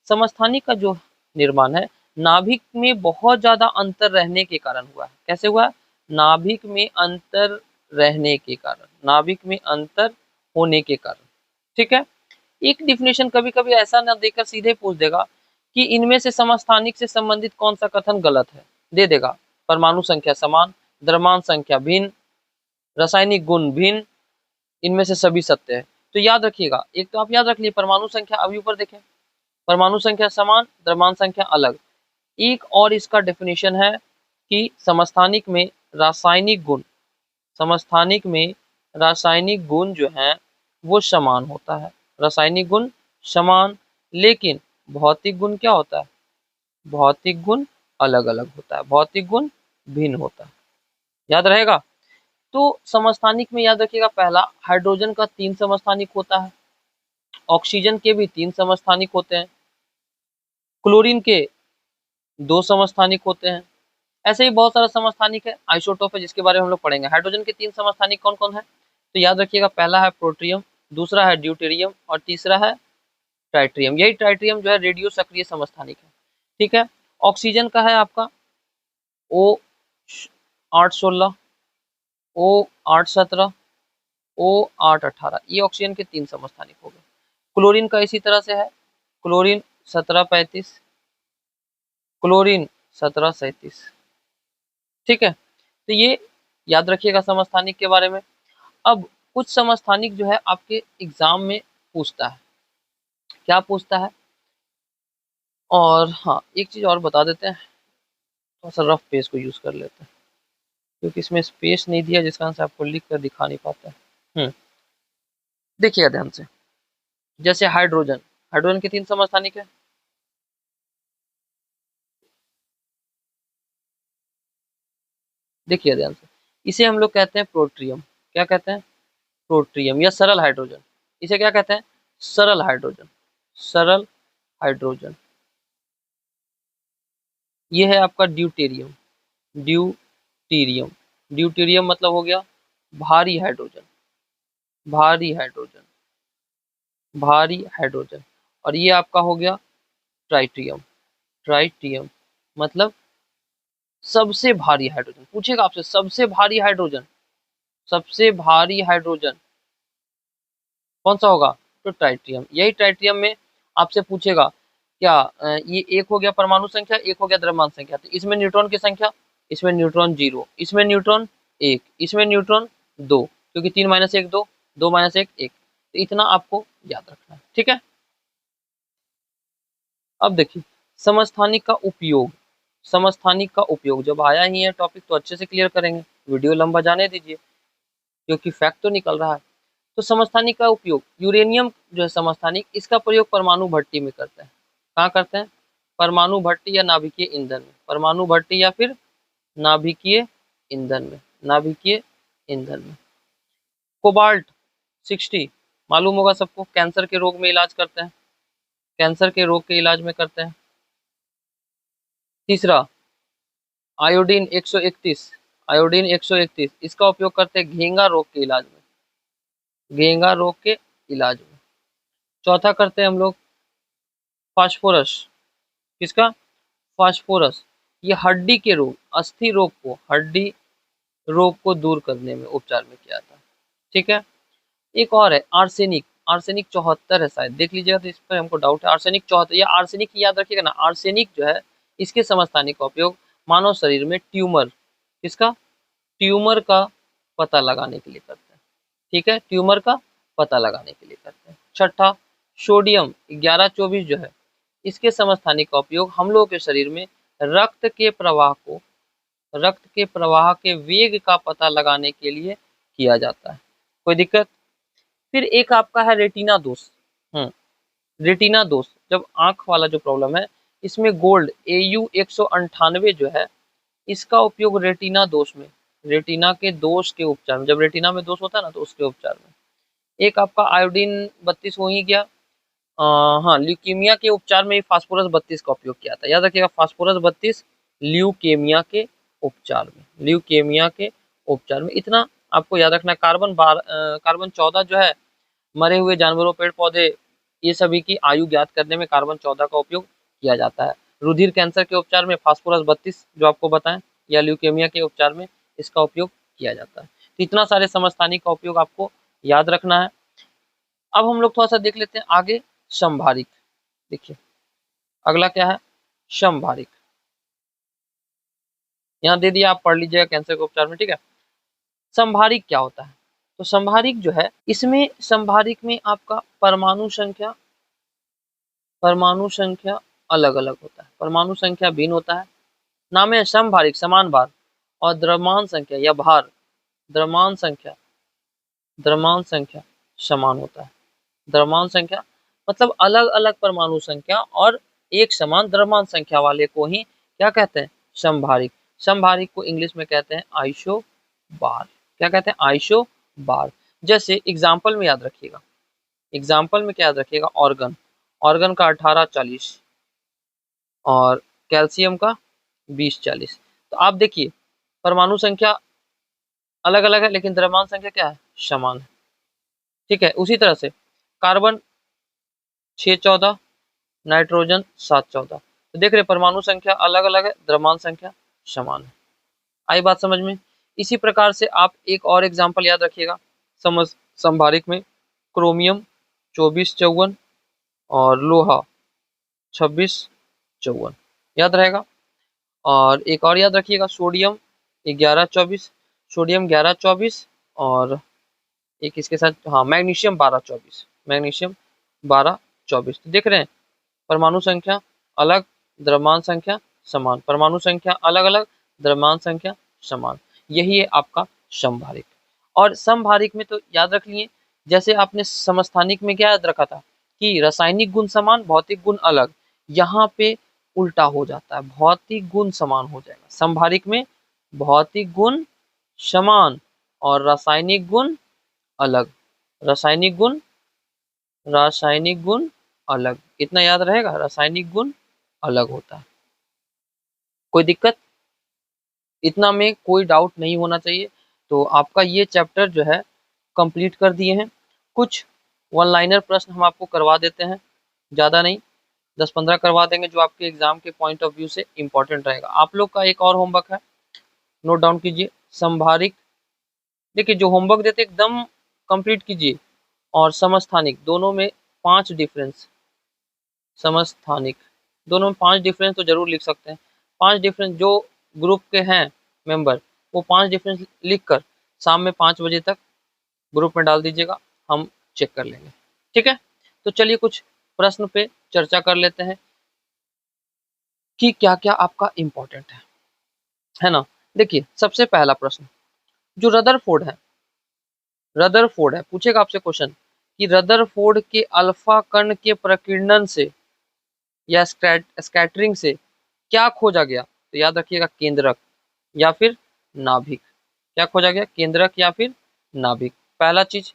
समस्थानिक का जो निर्माण है, नाभिक में बहुत ज्यादा अंतर रहने के कारण हुआ है। कैसे हुआ है? नाभिक में अंतर रहने के कारण, नाभिक में अंतर होने के कारण। ठीक है, एक डिफिनेशन कभी कभी ऐसा ना देकर सीधे पूछ देगा कि इनमें से समस्थानिक से संबंधित कौन सा कथन गलत है, दे देगा परमाणु संख्या समान, द्रव्यमान संख्या भिन्न, रासायनिक गुण भिन्न, इनमें से सभी सत्य है। तो याद रखिएगा, एक तो आप याद रख लीजिए परमाणु संख्या, अभी ऊपर देखें, परमाणु संख्या समान, द्रव्यमान संख्या अलग। एक और इसका डेफिनेशन है कि समस्थानिक में रासायनिक गुण, समस्थानिक में रासायनिक गुण जो है वो समान होता है, रासायनिक गुण समान, लेकिन भौतिक गुण क्या होता है, भौतिक गुण अलग अलग होता है, भौतिक गुण भिन्न होता है। याद रहेगा? तो समस्थानिक में याद रखिएगा, पहला हाइड्रोजन का 3 समस्थानिक होता है, ऑक्सीजन के भी 3 समस्थानिक होते हैं, क्लोरीन के 2 समस्थानिक होते हैं। ऐसे ही बहुत सारा समस्थानिक है, आइसोटोप है, जिसके बारे में हम लोग पढ़ेंगे। हाइड्रोजन के 3 समस्थानिक कौन कौन है, तो याद रखिएगा, पहला है प्रोटियम, दूसरा है ड्यूटेरियम और तीसरा है ट्राइट्रियम। यही ट्राइट्रियम जो है रेडियो सक्रिय समस्थानिक है। ठीक है, ऑक्सीजन का है आपका O816, O817, O818, ये ऑक्सीजन के 3 समस्थानिक हो गए। क्लोरीन का इसी तरह से है, क्लोरीन 1735, क्लोरीन 1737। ठीक है, तो ये याद रखिएगा समस्थानिक के बारे में। अब कुछ समस्थानिक जो है आपके एग्जाम में पूछता है, क्या पूछता है, और हाँ एक चीज और बता देते हैं, थोड़ा सा रफ पेज को यूज कर लेते हैं, क्योंकि इसमें स्पेस नहीं दिया, जिसका आंसर आपको लिख कर दिखा नहीं पाता है। देखिएगा ध्यान से, जैसे हाइड्रोजन, हाइड्रोजन के 3 समस्थानिक है, देखिए ध्यान से, इसे हम लोग कहते हैं प्रोट्रियम। क्या कहते हैं? प्रोट्रियम या सरल हाइड्रोजन। इसे क्या कहते हैं? सरल हाइड्रोजन, सरल हाइड्रोजन। ये है आपका ड्यूटेरियम, ड्यूटेरियम, ड्यूटेरियम मतलब हो गया भारी हाइड्रोजन, भारी हाइड्रोजन, भारी हाइड्रोजन। और ये आपका हो गया ट्राइट्रियम, ट्राइट्रियम मतलब सबसे भारी हाइड्रोजन। पूछेगा आपसे सबसे भारी हाइड्रोजन, सबसे भारी हाइड्रोजन कौन सा होगा, तो ट्राइट्रियम। यही ट्राइट्रियम में आपसे पूछेगा क्या, ये एक हो गया परमाणु संख्या, एक हो गया द्रव्यमान संख्या, तो इसमें न्यूट्रॉन की संख्या, इसमें न्यूट्रॉन 0, इसमें न्यूट्रॉन 1, इसमें न्यूट्रॉन 2, क्योंकि 3 - 1 2, 2 - 1 1, तो इतना आपको याद रखना है। ठीक है, अब देखिए समस्थानिक का उपयोग, समस्थानिक का उपयोग जब आया ही है टॉपिक तो अच्छे से क्लियर करेंगे, वीडियो लंबा जाने दीजिए, क्योंकि फैक्ट तो निकल रहा है। तो समस्थानिक का उपयोग, यूरेनियम जो है समस्थानिक, इसका प्रयोग परमाणु भट्टी में करते हैं। कहाँ करते हैं? परमाणु भट्टी या नाभिकीय ईंधन में, परमाणु भट्टी या फिर नाभिकीय ईंधन में, नाभिकीय ईंधन में। कोबाल्ट 60 मालूम होगा सबको, कैंसर के रोग में इलाज करते हैं, कैंसर के रोग के इलाज में करते हैं। तीसरा आयोडीन 131, आयोडीन 131, इसका उपयोग करते हैं घेंगा रोग के इलाज में, घेंगा रोग के इलाज में। चौथा करते हैं हम लोग फास्फोरस, किसका? फास्फोरस, ये हड्डी के रोग, अस्थि रोग को, हड्डी रोग को दूर करने में उपचार में किया जाता है। ठीक है, एक और है आर्सेनिक, आर्सेनिक 74 है शायद, देख लीजिएगा, तो इस पर हमको डाउट है। आर्सेनिक 74, या आर्सेनिक याद रखिएगा ना, आर्सेनिक जो है इसके समस्थानिक का उपयोग मानव शरीर में ट्यूमर, किसका? ट्यूमर का पता लगाने के लिए करते हैं। ठीक है, ट्यूमर का पता लगाने के लिए करते हैं। छठा सोडियम 1124 जो है, इसके समस्थानिक का उपयोग हम लोगों के शरीर में रक्त के प्रवाह को, रक्त के प्रवाह के वेग का पता लगाने के लिए किया जाता है। कोई दिक्कत? फिर एक आपका है रेटिना दोष। रेटिना दोष, जब आंख वाला जो प्रॉब्लम है, इसमें गोल्ड AU 198 जो है, इसका उपयोग रेटिना दोष में, रेटिना के दोष के उपचार में, जब रेटिना में दोष होता है ना, तो उसके उपचार में। एक आपका आयोडीन 32 हो ही गया। हाँ, ल्यूकीमिया के उपचार में फास्फोरस 32 का उपयोग किया था। याद रखिएगा, फास्फोरस 32 ल्यूकेमिया के उपचार में, ल्यूकेमिया के उपचार में इतना आपको याद रखना है। कार्बन 14 जो है मरे हुए जानवरों, पेड़ पौधे, ये सभी की आयु ज्ञात करने में कार्बन 14 का उपयोग किया जाता है। रुधिर कैंसर के उपचार में फास्फोरस 32 जो आपको बताएं, या ल्यूकेमिया के उपचार में इसका उपयोग किया जाता है। तो इतना सारे समस्थानिक का उपयोग आपको याद रखना है। अब हम लोग थोड़ा सा देख लेते हैं आगे समभारिक। देखिए अगला क्या है, समभारिक। यहाँ दे दिया, आप पढ़ लीजिएगा कैंसर के उपचार में, ठीक है। समभारिक क्या होता है, तो समभारिक जो है, इसमें समभारिक में आपका परमाणु संख्या अलग अलग होता है, परमाणु संख्या भिन्न होता है। नाम है समभारिक, समान भार, और द्रव्यमान संख्या या भार, द्रव्यमान संख्या समान होता है। द्रव्यमान संख्या मतलब अलग अलग परमाणु संख्या और एक समान द्रव्यमान संख्या वाले को ही क्या कहते हैं, समभारिक। समभारिक को इंग्लिश में कहते हैं आइसोबार। क्या कहते हैं, आइसोबार। जैसे एग्जाम्पल में याद रखिएगा, एग्जाम्पल में क्या याद रखिएगा, ऑर्गन, ऑर्गन का 1840 और कैल्शियम का 2040। तो आप देखिए परमाणु संख्या अलग अलग है लेकिन द्रव्यमान संख्या क्या है, समान है, ठीक है। उसी तरह से कार्बन 614, नाइट्रोजन 714। तो देख रहे परमाणु संख्या अलग अलग है, द्रव्यमान संख्या समान है। आई बात समझ में। इसी प्रकार से आप एक और एग्जाम्पल याद रखिएगा समभारिक में, क्रोमियम 2454 और लोहा 2654, याद रहेगा। और एक और याद रखिएगा, सोडियम 1124, सोडियम 1124 और एक इसके साथ, हाँ, मैग्नीशियम 1224, मैग्नीशियम 1224। तो देख रहे हैं परमाणु संख्या अलग, द्रव्यमान संख्या समान, परमाणु संख्या अलग अलग, द्रव्यमान संख्या समान। यही है आपका समभारिक। और समभारिक में तो याद रख लिए, जैसे आपने समस्थानिक में क्या याद रखा था कि रासायनिक गुण समान, भौतिक गुण अलग। यहाँ पे उल्टा हो जाता है, भौतिक गुण समान हो जाएगा। समभारिक में भौतिक गुण समान और रासायनिक गुण अलग, रासायनिक गुण अलग। इतना याद रहेगा, रासायनिक गुण अलग होता है। कोई दिक्कत, इतना में कोई डाउट नहीं होना चाहिए। तो आपका ये चैप्टर जो है कंप्लीट कर दिए हैं। कुछ वन लाइनर प्रश्न हम आपको करवा देते हैं, ज़्यादा नहीं, 10-15 करवा देंगे, जो आपके एग्जाम के पॉइंट ऑफ व्यू से इंपॉर्टेंट रहेगा। आप लोग का एक और होमवर्क है, नोट डाउन कीजिए। समभारिक, देखिए जो होमवर्क देते एकदम कंप्लीट कीजिए। और समस्थानिक दोनों में 5 डिफरेंस, समस्थानिक दोनों में 5 डिफरेंस तो जरूर लिख सकते हैं। 5 डिफरेंस जो ग्रुप के हैं मेंबर, वो 5 डिफरेंस लिख कर शाम में 5 बजे तक ग्रुप में डाल दीजिएगा, हम चेक कर लेंगे, ठीक है। तो चलिए कुछ प्रश्न पे चर्चा कर लेते हैं कि क्या क्या आपका इम्पोर्टेंट है ना। देखिए सबसे पहला प्रश्न, जो रदरफोर्ड है, पूछेगा आपसे क्वेश्चन कि रदरफोर्ड के अल्फा कण के प्रकीर्णन से या स्कैटरिंग से क्या खोजा गया। तो याद रखिएगा केंद्रक या फिर नाभिक। क्या खोजा गया, केंद्रक या फिर नाभिक, पहला चीज।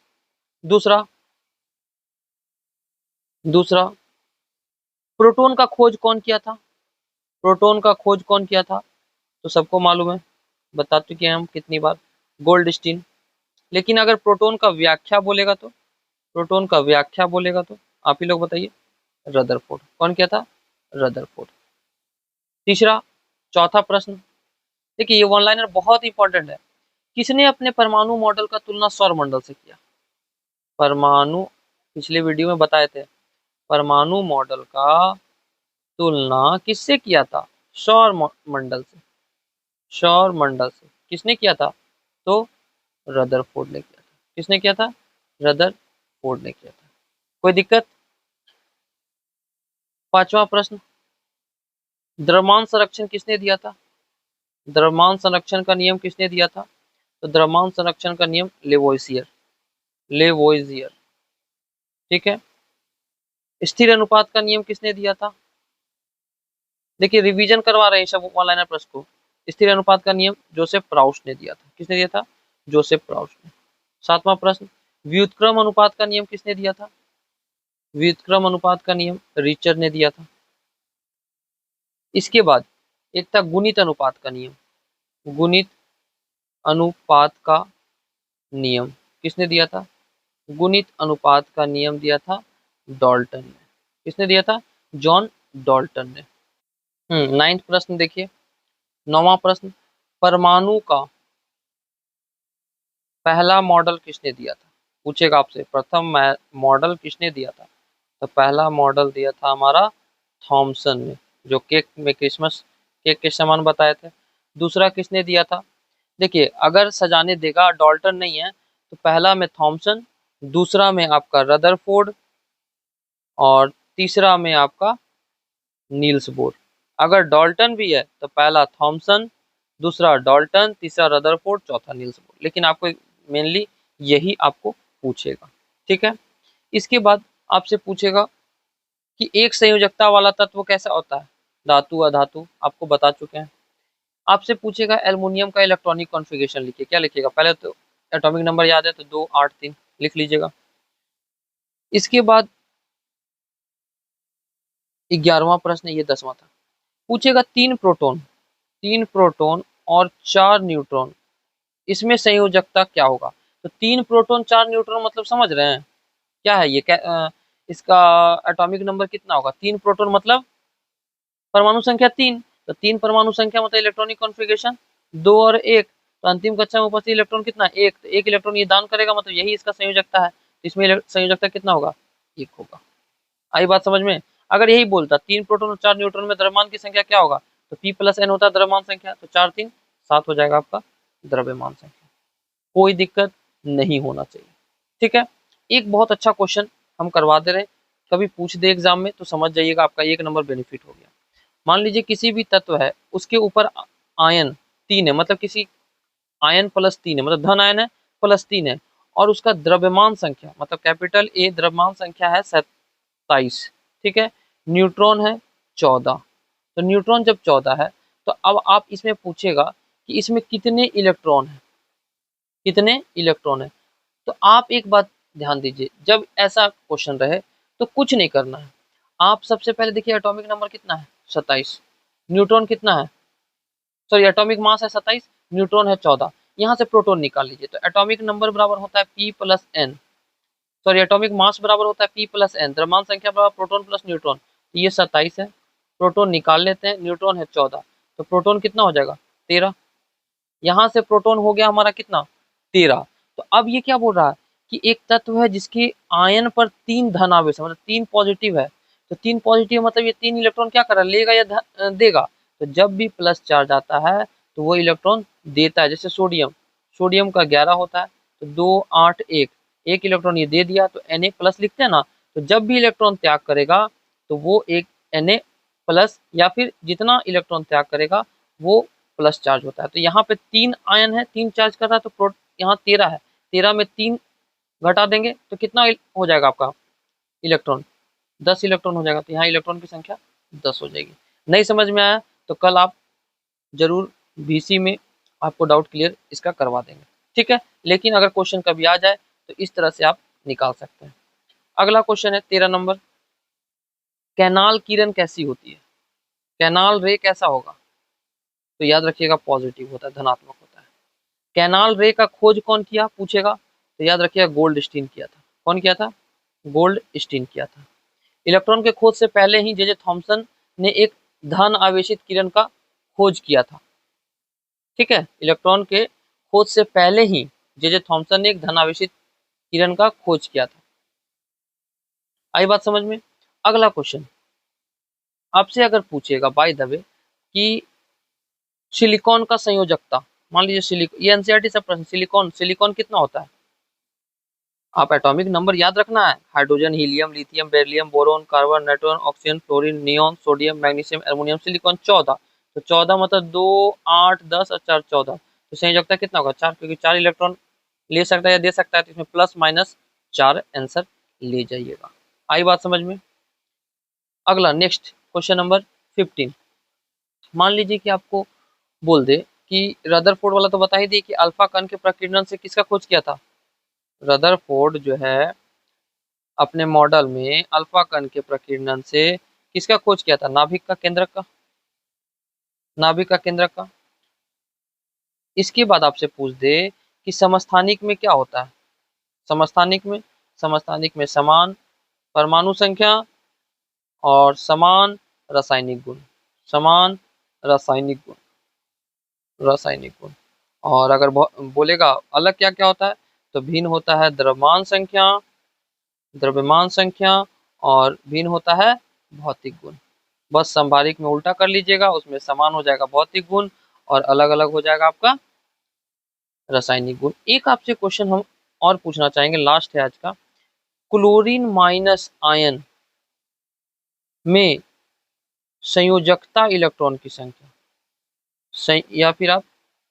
दूसरा प्रोटॉन का खोज कौन किया था, प्रोटॉन का खोज कौन किया था, तो सबको मालूम है, बता चुके हैं हम कितनी बार, गोल्डस्टीन। लेकिन अगर प्रोटॉन का व्याख्या बोलेगा तो, प्रोटॉन का व्याख्या बोलेगा तो आप ही लोग बताइए, रदरफोर्ड। कौन किया था, रदरफोर्ड। चौथा प्रश्न, देखिए ये वन लाइनर बहुत इंपॉर्टेंट है। किसने अपने परमाणु मॉडल का तुलना सौर मंडल से किया। परमाणु, पिछले वीडियो में बताए थे, परमाणु मॉडल का तुलना किससे किया था, सौर मंडल से, सौर मंडल से किसने किया था, तो रदरफोर्ड ने किया था। किसने किया था, रदरफोर्ड ने किया था। कोई दिक्कत। पांचवा प्रश्न, द्रव्यमान संरक्षण किसने दिया था, द्रव्यमान संरक्षण का नियम किसने दिया था, तो द्रव्यमान संरक्षण का नियम लेवोइसियर, लेवोइजियर, ठीक है। स्थिर अनुपात का नियम किसने दिया था, देखिए रिवीजन करवा रहे हैं सब वन लाइनर प्रश्न को। स्थिर अनुपात का नियम जोसेफ प्राउस्ट ने दिया था। किसने दिया था, जोसेफ प्राउस्ट ने। सातवां प्रश्न, व्युत्क्रम अनुपात का नियम किसने दिया था? व्युत्क्रम अनुपात का नियम रिचर ने दिया था। इसके बाद एक था गुणित अनुपात का नियम। गुणित अनुपात का नियम किसने दिया था? गुणित अनुपात का नियम दिया था डाल्टन ने। किसने दिया था? जॉन डाल्टन ने। 9वां प्रश्न देखिए। 9वां प्रश्न, परमाणु का पहला मॉडल किसने दिया था? पूछेगा आपसे, प्रथम मॉडल किसने दिया था? तो पहला मॉडल दिया था हमारा थॉमसन ने, जो केक में क्रिसमस केक के समान बताए थे। दूसरा किसने दिया था? देखिए, अगर सजाने देगा डाल्टन नहीं है तो पहला में थॉमसन, दूसरा में आपका रदरफोर्ड और तीसरा में आपका नील्स बोर। अगर डाल्टन भी है तो पहला थॉमसन, दूसरा डाल्टन, तीसरा रदरफोर्ड, चौथा नील्स बोर। लेकिन आपको मेनली यही आपको पूछेगा, ठीक है। इसके बाद आपसे पूछेगा कि एक संयोजकता वाला तत्व कैसा होता है? धातु अधातु आपको बता चुके हैं। आपसे पूछेगा एल्युमिनियम का इलेक्ट्रॉनिक कॉन्फ़िगरेशन लिखिए। क्या लिखिएगा? पहले तो एटॉमिक नंबर याद है तो 2 8 3 लिख लीजिएगा। इसके बाद 11वां प्रश्न, ये 10वां था। पूछेगा 3 प्रोटॉन और 4 न्यूट्रॉन, इसमें संयोजकता क्या होगा? तो 3 प्रोटॉन 4 न्यूट्रॉन मतलब समझ रहे हैं क्या है ये? इसका एटॉमिक नंबर कितना होगा? 3 प्रोटॉन मतलब परमाणु संख्या 3, तो 3 परमाणु संख्या मतलब इलेक्ट्रॉनिक कॉन्फ़िगरेशन 2 और 1। तो अंतिम कक्षा में उपस्थित इलेक्ट्रॉन कितना? 1। तो 1 इलेक्ट्रॉन ये दान करेगा, मतलब यही इसका संयोजकता है। तो इसमें संयोजकता कितना होगा? 1 होगा। आई बात समझ में? अगर यही बोलता 3 प्रोटॉन और 4 न्यूट्रॉन में द्रव्यमान की संख्या क्या होगा, तो P + N होता है द्रव्यमान संख्या, तो 4 3 7 हो जाएगा आपका द्रव्यमान संख्या। कोई दिक्कत नहीं होना चाहिए, ठीक है। एक बहुत अच्छा क्वेश्चन हम करवा दे रहे हैं, कभी पूछ दे एग्जाम में तो समझ जाइएगा, आपका 1 नंबर बेनिफिट हो गया। मान लीजिए किसी भी तत्व है, उसके ऊपर आयन 3 है, मतलब किसी आयन प्लस 3 है, मतलब धन आयन है प्लस 3 है, और उसका द्रव्यमान संख्या मतलब कैपिटल ए द्रव्यमान संख्या है 27, ठीक है। न्यूट्रॉन है 14। तो न्यूट्रॉन जब 14 है तो अब आप इसमें पूछेगा कि इसमें कितने इलेक्ट्रॉन है, कितने इलेक्ट्रॉन है। तो आप एक बात ध्यान दीजिए, जब ऐसा क्वेश्चन रहे तो कुछ नहीं करना है। आप सबसे पहले देखिए एटॉमिक नंबर कितना है? 27। न्यूट्रॉन कितना है? सॉरी, एटॉमिक मास है 27, न्यूट्रॉन है 14। यहाँ से प्रोटॉन निकाल लीजिए, तो एटॉमिक नंबर बराबर होता है P + N, sorry atomic mass बराबर होता है P + N, द्रव्यमान संख्या बराबर प्रोटॉन प्लस न्यूट्रॉन। तो ये 27 है, प्रोटॉन निकाल लेते हैं, न्यूट्रॉन है 14, तो प्रोटॉन कितना हो जाएगा? 13। यहाँ से प्रोटॉन हो गया हमारा कितना? 13। तो अब ये क्या बोल रहा है कि एक तत्व है जिसके आयन पर 3 धन आवेश है, मतलब 3 पॉजिटिव है। तो 3 पॉजिटिव मतलब ये 3 इलेक्ट्रॉन क्या कर रहा है? लेगा या देगा? तो जब भी प्लस चार्ज आता है तो वो इलेक्ट्रॉन देता है। जैसे सोडियम, सोडियम का 11 होता है, तो 2 8 1, एक इलेक्ट्रॉन ये दे दिया, तो Na प्लस लिखते हैं ना। तो जब भी इलेक्ट्रॉन त्याग करेगा तो वो एक Na प्लस या फिर जितना इलेक्ट्रॉन त्याग करेगा वो प्लस चार्ज होता है। तो यहाँ पे 3 आयन है, 3 चार्ज कर रहा है, तो यहाँ 13 है, 13 में 3 घटा देंगे तो कितना हो जाएगा आपका इलेक्ट्रॉन? 10 इलेक्ट्रॉन हो जाएगा। तो यहाँ इलेक्ट्रॉन की संख्या 10 हो जाएगी। नहीं समझ में आया तो कल आप जरूर VC में आपको डाउट क्लियर इसका करवा देंगे, ठीक है। लेकिन अगर क्वेश्चन कभी आ जाए तो इस तरह से आप निकाल सकते हैं। अगला क्वेश्चन है 13 नंबर, कैनाल किरण कैसी होती है? कैनाल रे कैसा होगा? तो याद रखिएगा पॉजिटिव होता है, धनात्मक होता है। कैनाल रे का खोज कौन किया पूछेगा, तो याद रखिएगा गोल्डस्टीन किया था। कौन किया था? गोल्डस्टीन किया था। इलेक्ट्रॉन के खोज से पहले ही जे थॉमसन ने एक धन आवेशित किरण का खोज किया था, ठीक है। इलेक्ट्रॉन के खोज से पहले ही जे थॉमसन ने एक धन आवेशित किरण का खोज किया था। आई बात समझ में? अगला क्वेश्चन आपसे अगर पूछेगा बाय द वे कि सिलिकॉन का संयोजकता, मान लीजिए ये एनसीईआरटी सब प्रश्न, सिलिकॉन कितना होता है? आप एटॉमिक नंबर याद रखना है, hydrogen, helium, lithium, beryllium, boron, carbon, nitrogen, oxygen, fluorine, neon, sodium, magnesium, aluminium, silicon 14। तो 14 मतलब 2 8 10 और 4 14। तो संयोजकता कितना होगा? 4, क्योंकि 4 इलेक्ट्रॉन ले सकता है या दे सकता है, तो इसमें प्लस माइनस 4 आंसर ले जाइएगा। आई बात समझ में? अगला नेक्स्ट क्वेश्चन नंबर 15। मान लीजिए कि आपको बोल दे कि रदरफोर्ड वाला तो बता ही दिए कि अल्फा कण के प्रकीर्णन से किसका खोज किया था? रदरफोर्ड जो है अपने मॉडल में अल्फा कण के प्रकीर्णन से किसका खोज किया था? नाभिक का केंद्रक का। नाभिक का केंद्रक का। इसके बाद आपसे पूछ दे कि समस्थानिक में क्या होता है? समस्थानिक में समान परमाणु संख्या और समान रासायनिक गुण। समान रासायनिक गुण। रासायनिक गुण। और अगर बोलेगा अलग क्या क्या होता है, तो भिन्न होता है द्रव्यमान संख्या और भिन्न होता है भौतिक गुण। बस संभारिक में उल्टा कर लीजिएगा, उसमें समान हो जाएगा भौतिक गुण और अलग अलग हो जाएगा आपका रासायनिक गुण। एक आपसे क्वेश्चन हम और पूछना चाहेंगे, लास्ट है आज का। क्लोरीन माइनस आयन में संयोजकता इलेक्ट्रॉन की संख्या या फिर आप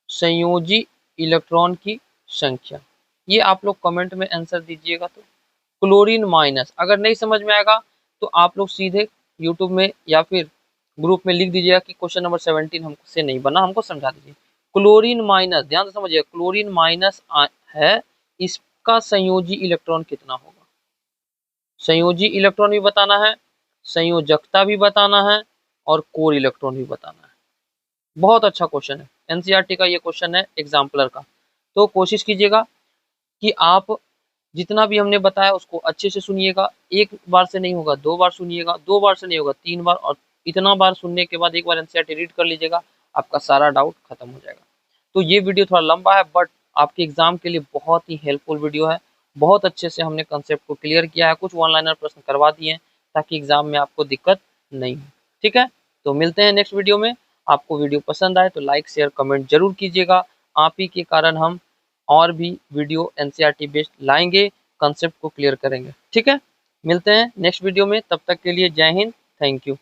संयोजी इलेक्ट्रॉन की संख्या, ये आप लोग कमेंट में आंसर दीजिएगा। तो क्लोरीन माइनस, अगर नहीं समझ में आएगा तो आप लोग सीधे यूट्यूब में या फिर ग्रुप में लिख दीजिएगा कि क्वेश्चन नंबर 17 हमसे नहीं बना, हमको समझा दीजिए। क्लोरीन माइनस, ध्यान से समझिए, क्लोरीन माइनस है, इसका संयोजी इलेक्ट्रॉन कितना होगा? संयोजी इलेक्ट्रॉन भी बताना है, संयोजकता भी बताना है और कोर इलेक्ट्रॉन भी बताना है। बहुत अच्छा क्वेश्चन है, एनसीईआरटी का ये क्वेश्चन है एग्जाम्पलर का। तो कोशिश कीजिएगा कि आप जितना भी हमने बताया उसको अच्छे से सुनिएगा। एक बार से नहीं होगा, 2 बार सुनिएगा, 2 बार से नहीं होगा 3 बार, और इतना बार सुनने के बाद एक बार एनसीईआरटी रीड कर लीजिएगा, आपका सारा डाउट खत्म हो जाएगा। तो ये वीडियो थोड़ा लंबा है बट आपके एग्जाम के लिए बहुत ही हेल्पफुल वीडियो है। बहुत अच्छे से हमने कंसेप्ट को क्लियर किया है, कुछ वन लाइनर प्रश्न करवा दिए हैं ताकि एग्जाम में आपको दिक्कत नहीं हो। ठीक है, तो मिलते हैं नेक्स्ट वीडियो में। आपको वीडियो पसंद आए तो लाइक शेयर कमेंट जरूर कीजिएगा। आप ही के कारण हम और भी वीडियो एनसीईआरटी बेस्ड लाएंगे, कंसेप्ट को क्लियर करेंगे। ठीक है, मिलते हैं नेक्स्ट वीडियो में, तब तक के लिए जय हिंद, थैंक यू।